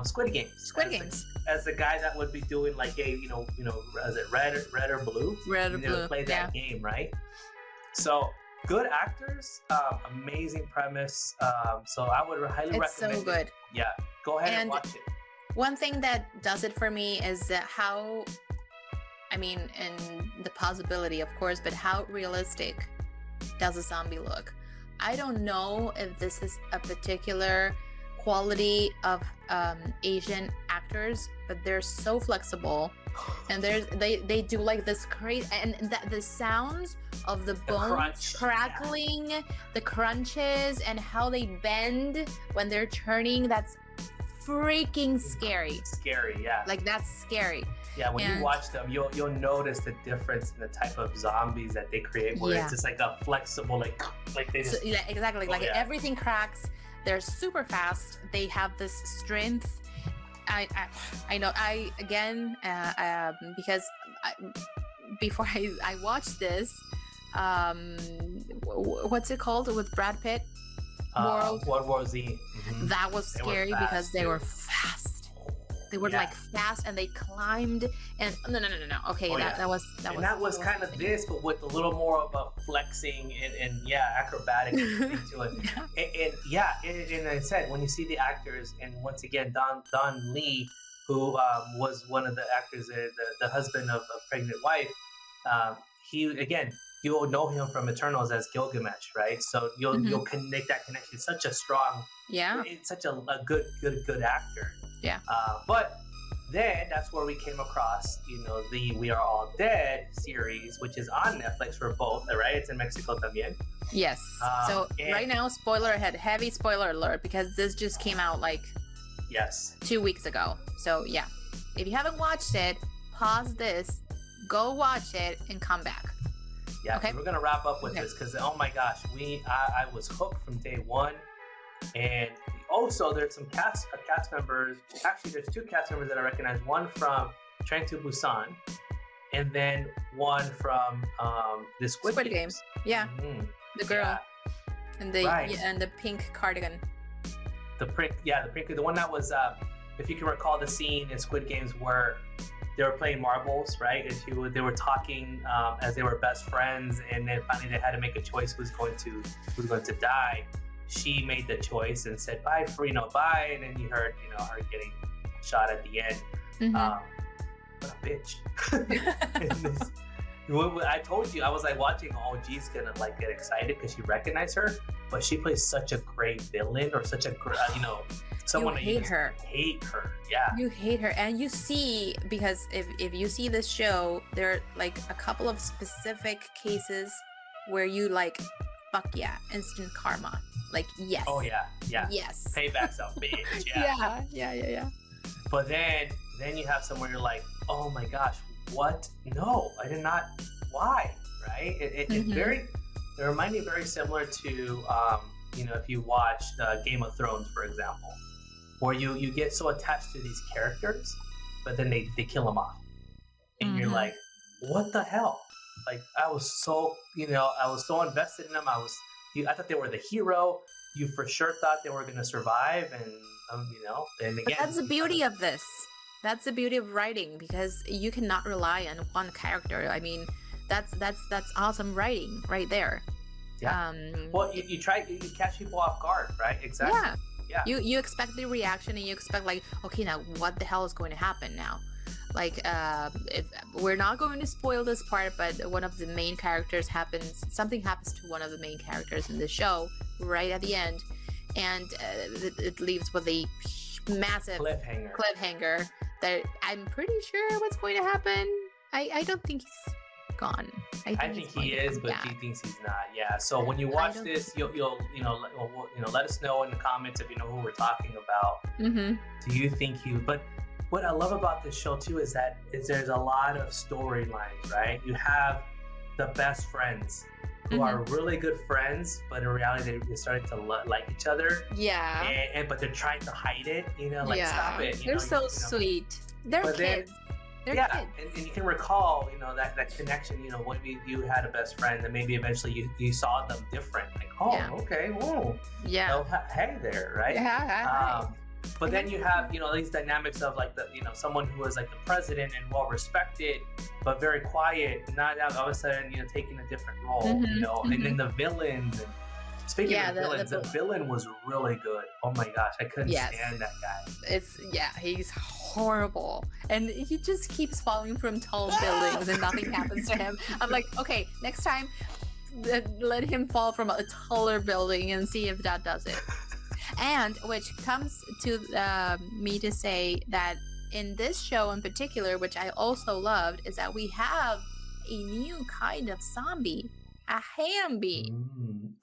Squid Games. As the guy that would be doing like a, is it red or blue? Red or blue. Play that game, right? So good actors, amazing premise. So I would highly recommend. It's so good. Yeah, go ahead and watch it. One thing that does it for me is how, I mean, and the possibility, of course, but how realistic does a zombie look? I don't know if this is a particular quality of Asian actors, but they're so flexible, and they do like this crazy, and that the sounds of the bones crackling, the crunches, and how they bend when they're turning, that's freaking scary. Like that's scary. Yeah, when you watch them, you'll notice the difference in the type of zombies that they create, where it's just like a flexible, like they just... yeah, exactly. Everything cracks. They're super fast. They have this strength. I know. Because before I watched this, what's it called with Brad Pitt? World War Z. Mm-hmm. That was scary because they were fast. They were like fast, and they climbed. And no. Okay, that was kind of this, but with a little more of a flexing and acrobatic thing to it. And I said, when you see the actors, and once again, Don Lee, who was one of the actors, the husband of a pregnant wife, you'll know him from Eternals as Gilgamesh, right? So you'll connect that connection. Such a strong, it's such a good actor. Yeah. But then that's where we came across, the We Are All Dead series, which is on Netflix for both, right? It's in Mexico también. Yes. So right now, spoiler ahead, heavy spoiler alert, because this just came out like 2 weeks ago. So yeah, if you haven't watched it, pause this, go watch it, and come back. Yeah, okay. So we're gonna wrap up with this because oh my gosh, I was hooked from day one, and also there's some cast members. Actually, there's two cast members that I recognize. One from Train to Busan, and then one from the Squid Games. Yeah, the girl. And the Right. and the pink cardigan. The one that was, if you can recall the scene in Squid Games where they were playing marbles, right? They were talking as they were best friends, and then finally they had to make a choice who's going to die. She made the choice and said bye, bye, and then you heard her getting shot at the end. What a bitch! I told you, I was like watching. Oh, G's gonna like get excited because she recognized her, but she plays such a great villain, or such a someone you hate her. Hate her, yeah. You hate her, and you see, because if you see this show, there are like a couple of specific cases where you like, fuck yeah, instant karma. Like, yes. Oh yeah. Yes. Payback's a bitch. Yeah. Yeah. But then you have somewhere you're like, oh my gosh, what? No, I did not. Why? Right? It reminded me very similar to if you watched Game of Thrones, for example, where you get so attached to these characters, but then they kill them off, and you're like, what the hell? Like, I was so invested in them. I thought they were the hero. You for sure thought they were going to survive, and and again. But that's the beauty of this. That's the beauty of writing, because you cannot rely on one character. I mean, that's awesome writing right there. Yeah. Well, you catch people off guard, right? Exactly. Yeah. You expect the reaction, and you expect like, okay, now what the hell is going to happen now? Like, if we're not going to spoil this part, but one of the main characters something happens to one of the main characters in the show right at the end, and it leaves with a massive cliffhanger that I'm pretty sure what's going to happen. I don't think he's gone. I think he is, but he thinks he's not. Yeah. So when you watch this, you'll let us know in the comments if you know who we're talking about. Do you think he? But what I love about this show too is there's a lot of storylines, right? You have the best friends who are really good friends, but in reality they're starting to like each other. Yeah. But they're trying to hide it. Stop it. They're so sweet. They're kids. They're kids. And you can recall, that connection. When you had a best friend, and maybe eventually you saw them different. Like, okay, whoa. Yeah. Hey there, right? Yeah. But then you have, these dynamics of like someone who was like the president and well respected, but very quiet. Not all of a sudden, taking a different role. And then the villains. And speaking of villains, the villain was really good. Oh my gosh, I couldn't stand that guy. He's horrible, and he just keeps falling from tall buildings, and nothing happens to him. I'm like, okay, next time, let him fall from a taller building and see if that does it. And which comes to me to say that in this show in particular, which I also loved, is that we have a new kind of zombie, a Hamby.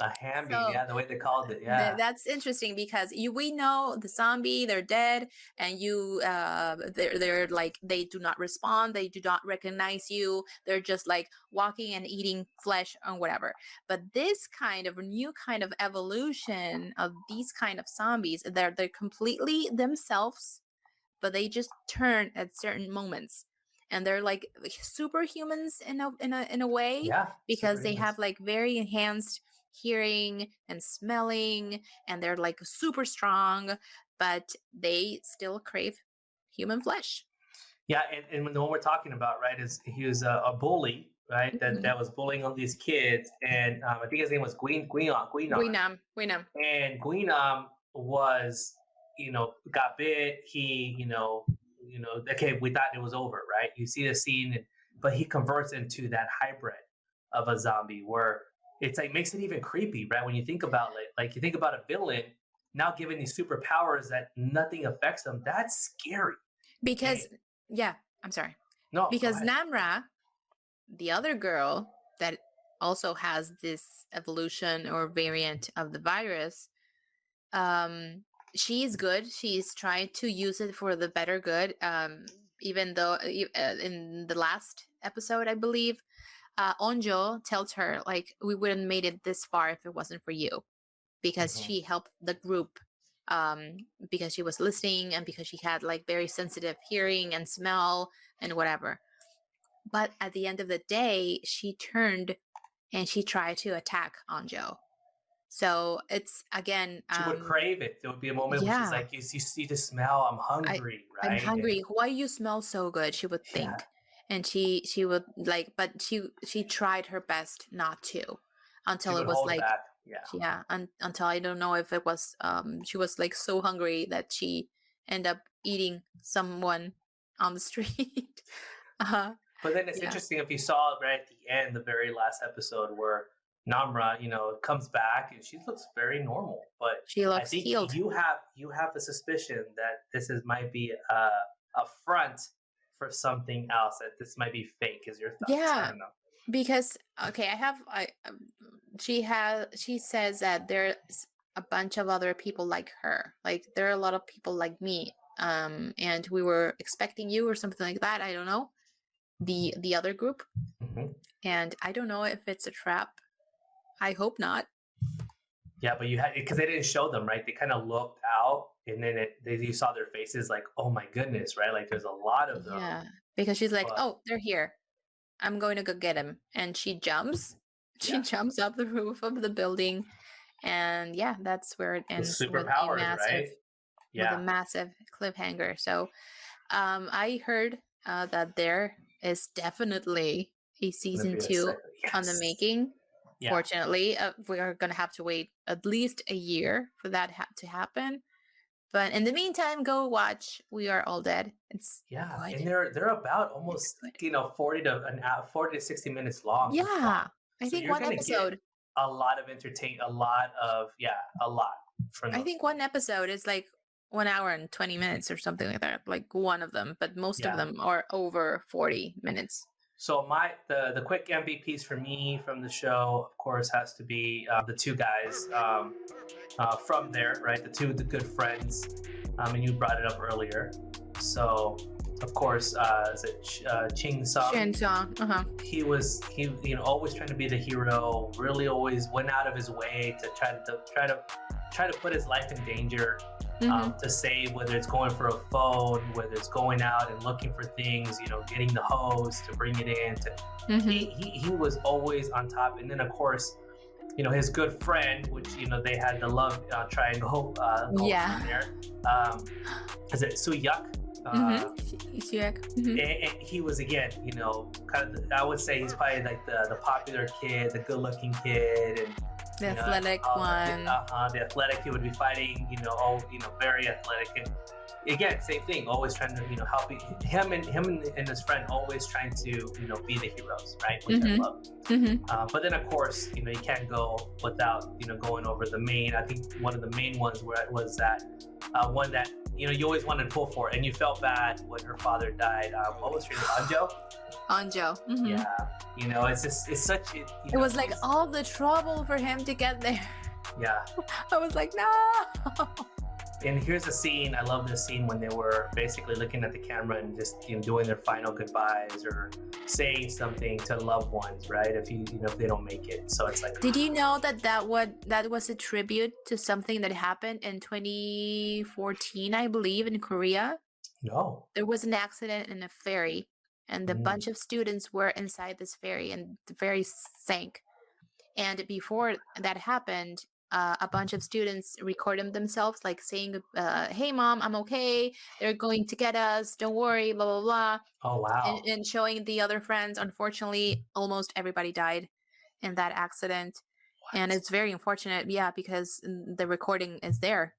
A Hamby, so, the way they called it, that's interesting, because we know the zombie, they're dead, and they're like, they do not respond, they do not recognize you, they're just like walking and eating flesh or whatever. But this kind of new kind of evolution of these kind of zombies, they're completely themselves, but they just turn at certain moments. And they're like superhumans in a way, because they have like very enhanced hearing and smelling, and they're like super strong, but they still crave human flesh. Yeah, and the one we're talking about, right, is he was a bully, right? That was bullying all these kids, and I think his name was Guinam. And Guinam was, got bit. He, okay, we thought it was over, right? You see the scene, but he converts into that hybrid of a zombie where it's like makes it even creepy, right? When you think about it, like you think about a villain now given these superpowers that nothing affects them. That's scary. Because, I'm sorry. No, because Namra, the other girl that also has this evolution or variant of the virus, she's good. She's trying to use it for the better good. Even though in the last episode, I believe, Onjo tells her, like, we wouldn't made it this far if it wasn't for you, because she helped the group, because she was listening and because she had like very sensitive hearing and smell and whatever. But at the end of the day, she turned and she tried to attack Onjo. So it's again, She would crave it. There would be a moment where she's yeah, like, you see the smell, I'm I hungry, I'm right? And hungry. Why you smell so good? She would yeah, think, and she would like, but she tried her best not to, she until it would was hold like, back. Yeah. yeah, until I don't know if it was she was like so hungry that she ended up eating someone on the street. uh But then it's yeah, interesting if you saw right at the end, the very last episode where Namra, comes back and she looks very normal. But she I looks think healed. you have a suspicion that might be a front for something else. That this might be fake. Is your thoughts? I Yeah, don't know. because okay, she says that there's a bunch of other people like her. Like there are a lot of people like me. And we were expecting you or something like that. I don't know. The other group. Hmm. And I don't know if it's a trap. I hope not. Yeah, but you had because they didn't show them right. They kind of looked out, and then you saw their faces like, oh my goodness, right? Like there's a lot of them. Yeah. Because she's like, But oh, they're here. I'm going to go get him. And she jumps. She yeah, jumps up the roof of the building. And yeah, that's where it the ends superpowers, right? with a Yeah, massive cliffhanger. So I heard that there is definitely a gonna season be a 2 second. on the Yes. making. Yeah. Fortunately, we are going to have to wait at least a year for that to happen. But in the meantime, go watch We Are All Dead. It's Yeah, good. and they're about It's almost good. 40 to 60 minutes long. Each Yeah. one. I So think you're one gonna get episode. a lot of a lot from I those think movies. one episode is like 1 hour and 20 minutes or something like that. Like one of them, but most of Yeah. them are over 40 minutes. So the quick MVPs for me from the show, of course, has to be the two guys from there, right? The good friends, and you brought it up earlier. So of course, is it Ching Sung? Shen Song. He always trying to be the hero. Really, always went out of his way to try to put his life in danger. To save, whether it's going for a phone, whether it's going out and looking for things, getting the hose to bring it in. He was always on top. And then of course, his good friend, which they had the love triangle going Yeah. on there. Is it Suyuk? And he was again, kind of. I would say he's probably like the popular kid, the good-looking kid, and The athletic one. The athletic. He would be fighting, very athletic, and again, same thing. Always trying to, help him and his friend. Always trying to, be the heroes, right? Which I love. But then, of course, you can't go without, going over the main. I think one of the main ones was that one that you always wanted to pull for, and you felt bad when her father died. What was her name? Anjo? Anjo. Yeah, it's such. It was like all the trouble for him to get there. Yeah. I was like, no. And here's a scene. I love this scene when they were basically looking at the camera and just doing their final goodbyes or saying something to loved ones, right? If if they don't make it, so it's like. Did you know that was a tribute to something that happened in 2014, I believe, in Korea? No. There was an accident in a ferry, and a bunch of students were inside this ferry, and the ferry sank. And before that happened, a bunch of students recorded themselves, like saying, "Hey, mom, I'm okay. They're going to get us. Don't worry." Blah blah blah. Oh wow. And showing the other friends. Unfortunately, almost everybody died in that accident, and it's very unfortunate. Yeah, because the recording is there.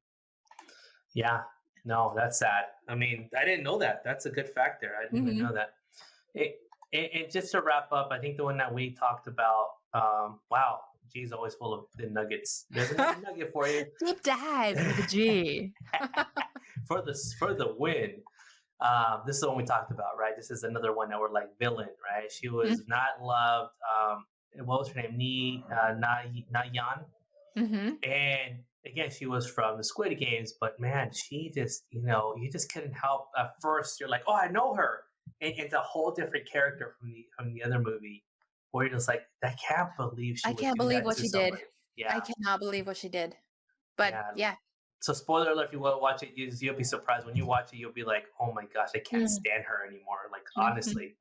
Yeah. No, that's sad. I mean, I didn't know that. That's a good fact there. I didn't even know that. And just to wrap up, I think the one that we talked about. Wow. G's always full of the nuggets. There's another nugget for you. Deep dive with G. for the win. This is the one we talked about, right? This is another one that we're like villain, right? She was not loved. What was her name? Na Yan. And again, she was from the Squid Games, but man, she just, you just couldn't help. At first, you're like, oh, I know her, and it's a whole different character from the other movie. Where you're just like, I can't believe I can't believe what she did. Yeah, I cannot believe what she did. But yeah. So spoiler alert, if you will watch it, you'll be surprised. When you watch it, you'll be like, oh my gosh, I can't stand her anymore. Like, honestly.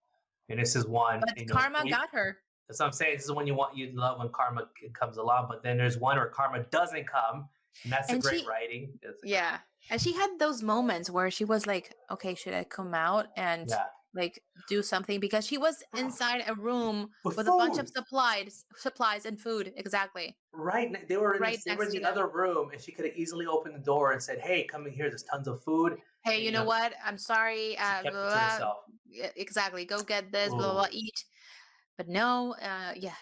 And this is one. But karma got her. That's what I'm saying. This is when you love when karma comes along, but then there's one where karma doesn't come, and that's the And great writing. yeah. And she had those moments where she was like, okay, should I come out and Yeah. like do something? Because she was inside a room With with a bunch of food. supplies and food. Exactly. Right. They were in Right they were in next to the them. other room, and she could have easily opened the door and said, "Hey, come in here. There's tons of food." Hey, And, you know what? I'm sorry. she Blah, kept it blah, to blah. herself. Yeah, exactly. Go get this. Blah, blah, Ooh. blah. Eat. But no. Yeah.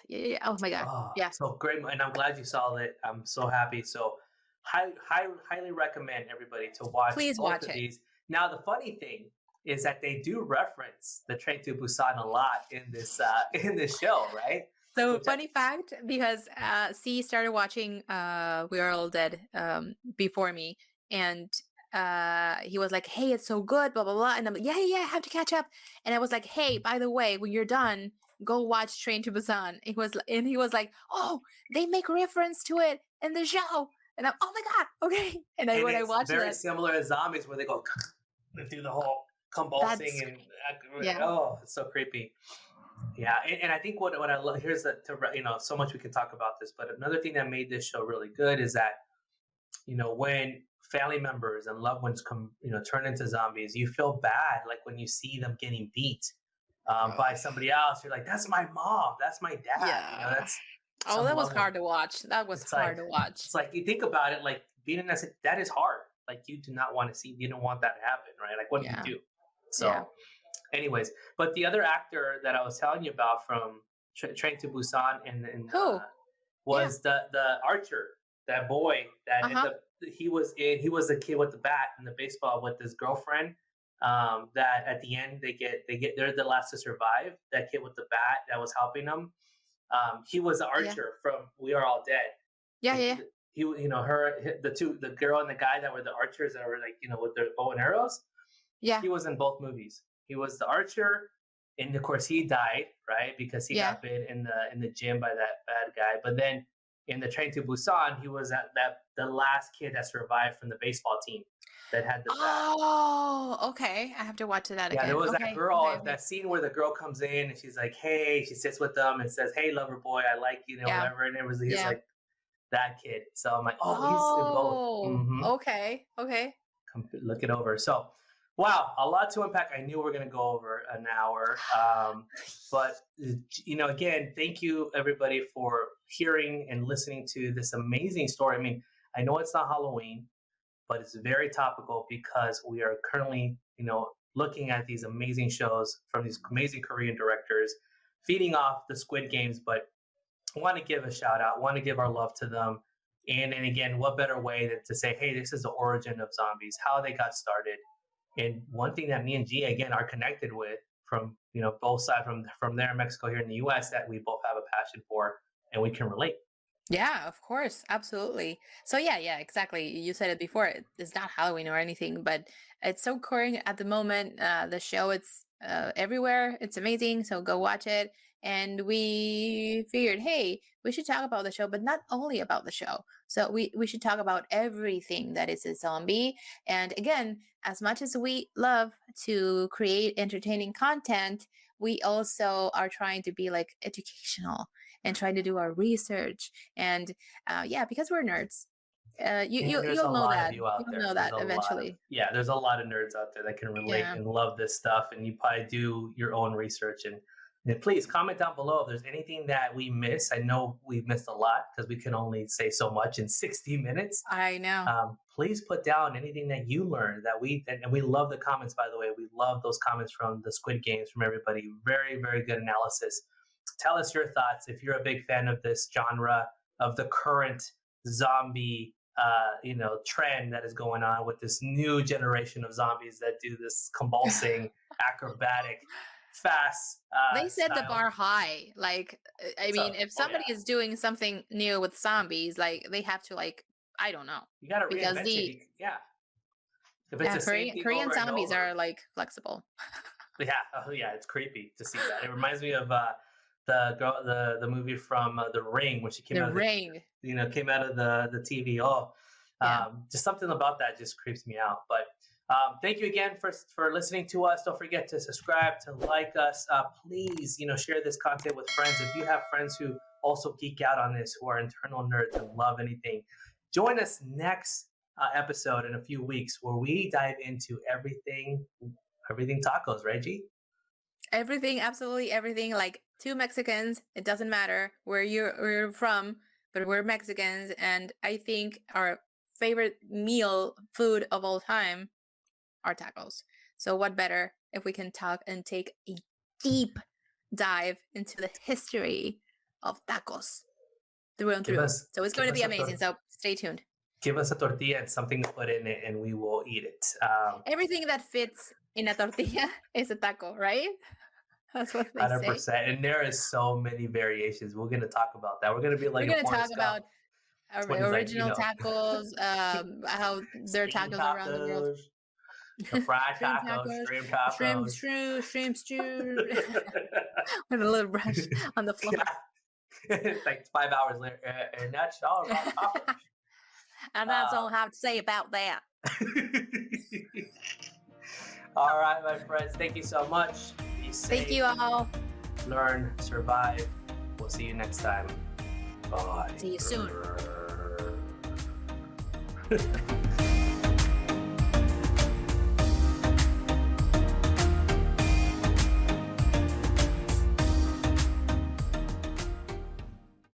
Oh my God. Oh, Yeah. so great, and I'm glad you saw it. I'm so happy. So, highly recommend everybody to watch Please both watch of it. these. Now, the funny thing is that they do reference the Train to Busan a lot in this show, right? So Which funny fact, because C started watching We Are All Dead before me, and he was like, "Hey, it's so good," blah blah blah, and I'm like, "Yeah, I have to catch up." And I was like, "Hey, by the way, when you're done, go watch Train to Busan." He was like, "Oh, they make reference to it in the show," and I'm, "Oh my God, okay." And and when I it's watched very that, similar to zombies, where they go they do the whole convulsing that's and yeah, oh, it's so creepy. Yeah, and I think what I love here's so much we can talk about this, but another thing that made this show really good is that when family members and loved ones come turn into zombies, you feel bad like when you see them getting beat by somebody else. You're like, that's my mom, that's my dad. yeah. That's Oh, some that was loved one. hard to watch. That was It's like hard to watch. it's like you think about it, like being in that is hard. Like you do not want to see, you don't want that to happen, right? Like what do Yeah. you do? So. Yeah. Anyways, but the other actor that I was telling you about from Train to Busan Who? was the Archer, that boy that he was the kid with the bat and the baseball with his girlfriend. That at the end they're the last to survive. That kid with the bat that was helping them. He was the Archer from We Are All Dead. Yeah. He the girl and the guy that were the archers that were like with their bow and arrows. Yeah. He was in both movies. He was the Archer, and of course he died, right? Because he got bit in the gym by that bad guy. But then in the Train to Busan, he was the last kid that survived from the baseball team that had the bat. Oh, okay. I have to watch that again. Yeah, there was that girl, okay. that scene where the girl comes in and she's like, "Hey," she sits with them and says, "Hey, lover boy, I like you," whatever. And he's like that kid. So I'm like, oh, he's in both. Mm-hmm. Okay. Look it over. So. Wow, a lot to unpack. I knew we were going to go over an hour. But, again, thank you, everybody, for hearing and listening to this amazing story. I mean, I know it's not Halloween, but it's very topical because we are currently, looking at these amazing shows from these amazing Korean directors, feeding off the Squid Games. But I want to give a shout out, want to give our love to them. And again, what better way than to say, hey, this is the origin of zombies, how they got started. And one thing that me and G again are connected with from both sides from there in Mexico, here in the U.S., that we both have a passion for and we can relate. Yeah, of course, absolutely. So yeah, exactly. You said it before. It's not Halloween or anything, but it's so current at the moment. The show, it's everywhere. It's amazing. So go watch it. And we figured, hey, we should talk about the show, but not only about the show. So we should talk about everything that is a zombie. And again, as much as we love to create entertaining content, we also are trying to be like educational and trying to do our research. And because we're nerds. You'll know that. You'll know that eventually. There's a lot of nerds out there that can relate and love this stuff, and you probably do your own research. And please comment down below if there's anything that we miss. I know we've missed a lot because we can only say so much in 60 minutes. I know. Please put down anything that you learned that and we love the comments, by the way. We love those comments from the Squid Games, from everybody. Very, very good analysis. Tell us your thoughts if you're a big fan of this genre, of the current zombie trend that is going on with this new generation of zombies that do this convulsing, acrobatic, fast. They set style. the bar high. Like, I mean, if somebody is doing something new with zombies, like they have to, like, I don't know. You got to reinvent it. If it's Korean zombies are like flexible. Yeah, it's creepy to see that. It reminds me of the movie from The Ring, when she came out. Came out of the TV. Just something about that just creeps me out. But Thank you again for listening to us. Don't forget to subscribe, to like us. Please, share this content with friends. If you have friends who also geek out on this, who are internal nerds and love anything, join us next episode in a few weeks where we dive into everything tacos, right, G? Everything, absolutely everything. Like two Mexicans, it doesn't matter where you're from, but we're Mexicans, and I think our favorite food of all time are tacos. So what better if we can talk and take a deep dive into the history of tacos through and through. So it's going to be amazing. So stay tuned. Give us a tortilla and something to put in it, and we will eat it. Everything that fits in a tortilla is a taco, right? That's what they 100%. say. And there is so many variations. We're going to talk about that. We're going to be like, we're going to talk about original tacos, how there are tacos around the world. The fried tacos, shrimp stew. With a little brush on the floor. Like 5 hours later, and that's all about tacos. And that's all I have to say about that. All right, my friends. Thank you so much. Be safe. Thank you all. Learn, survive. We'll see you next time. Bye. See you soon.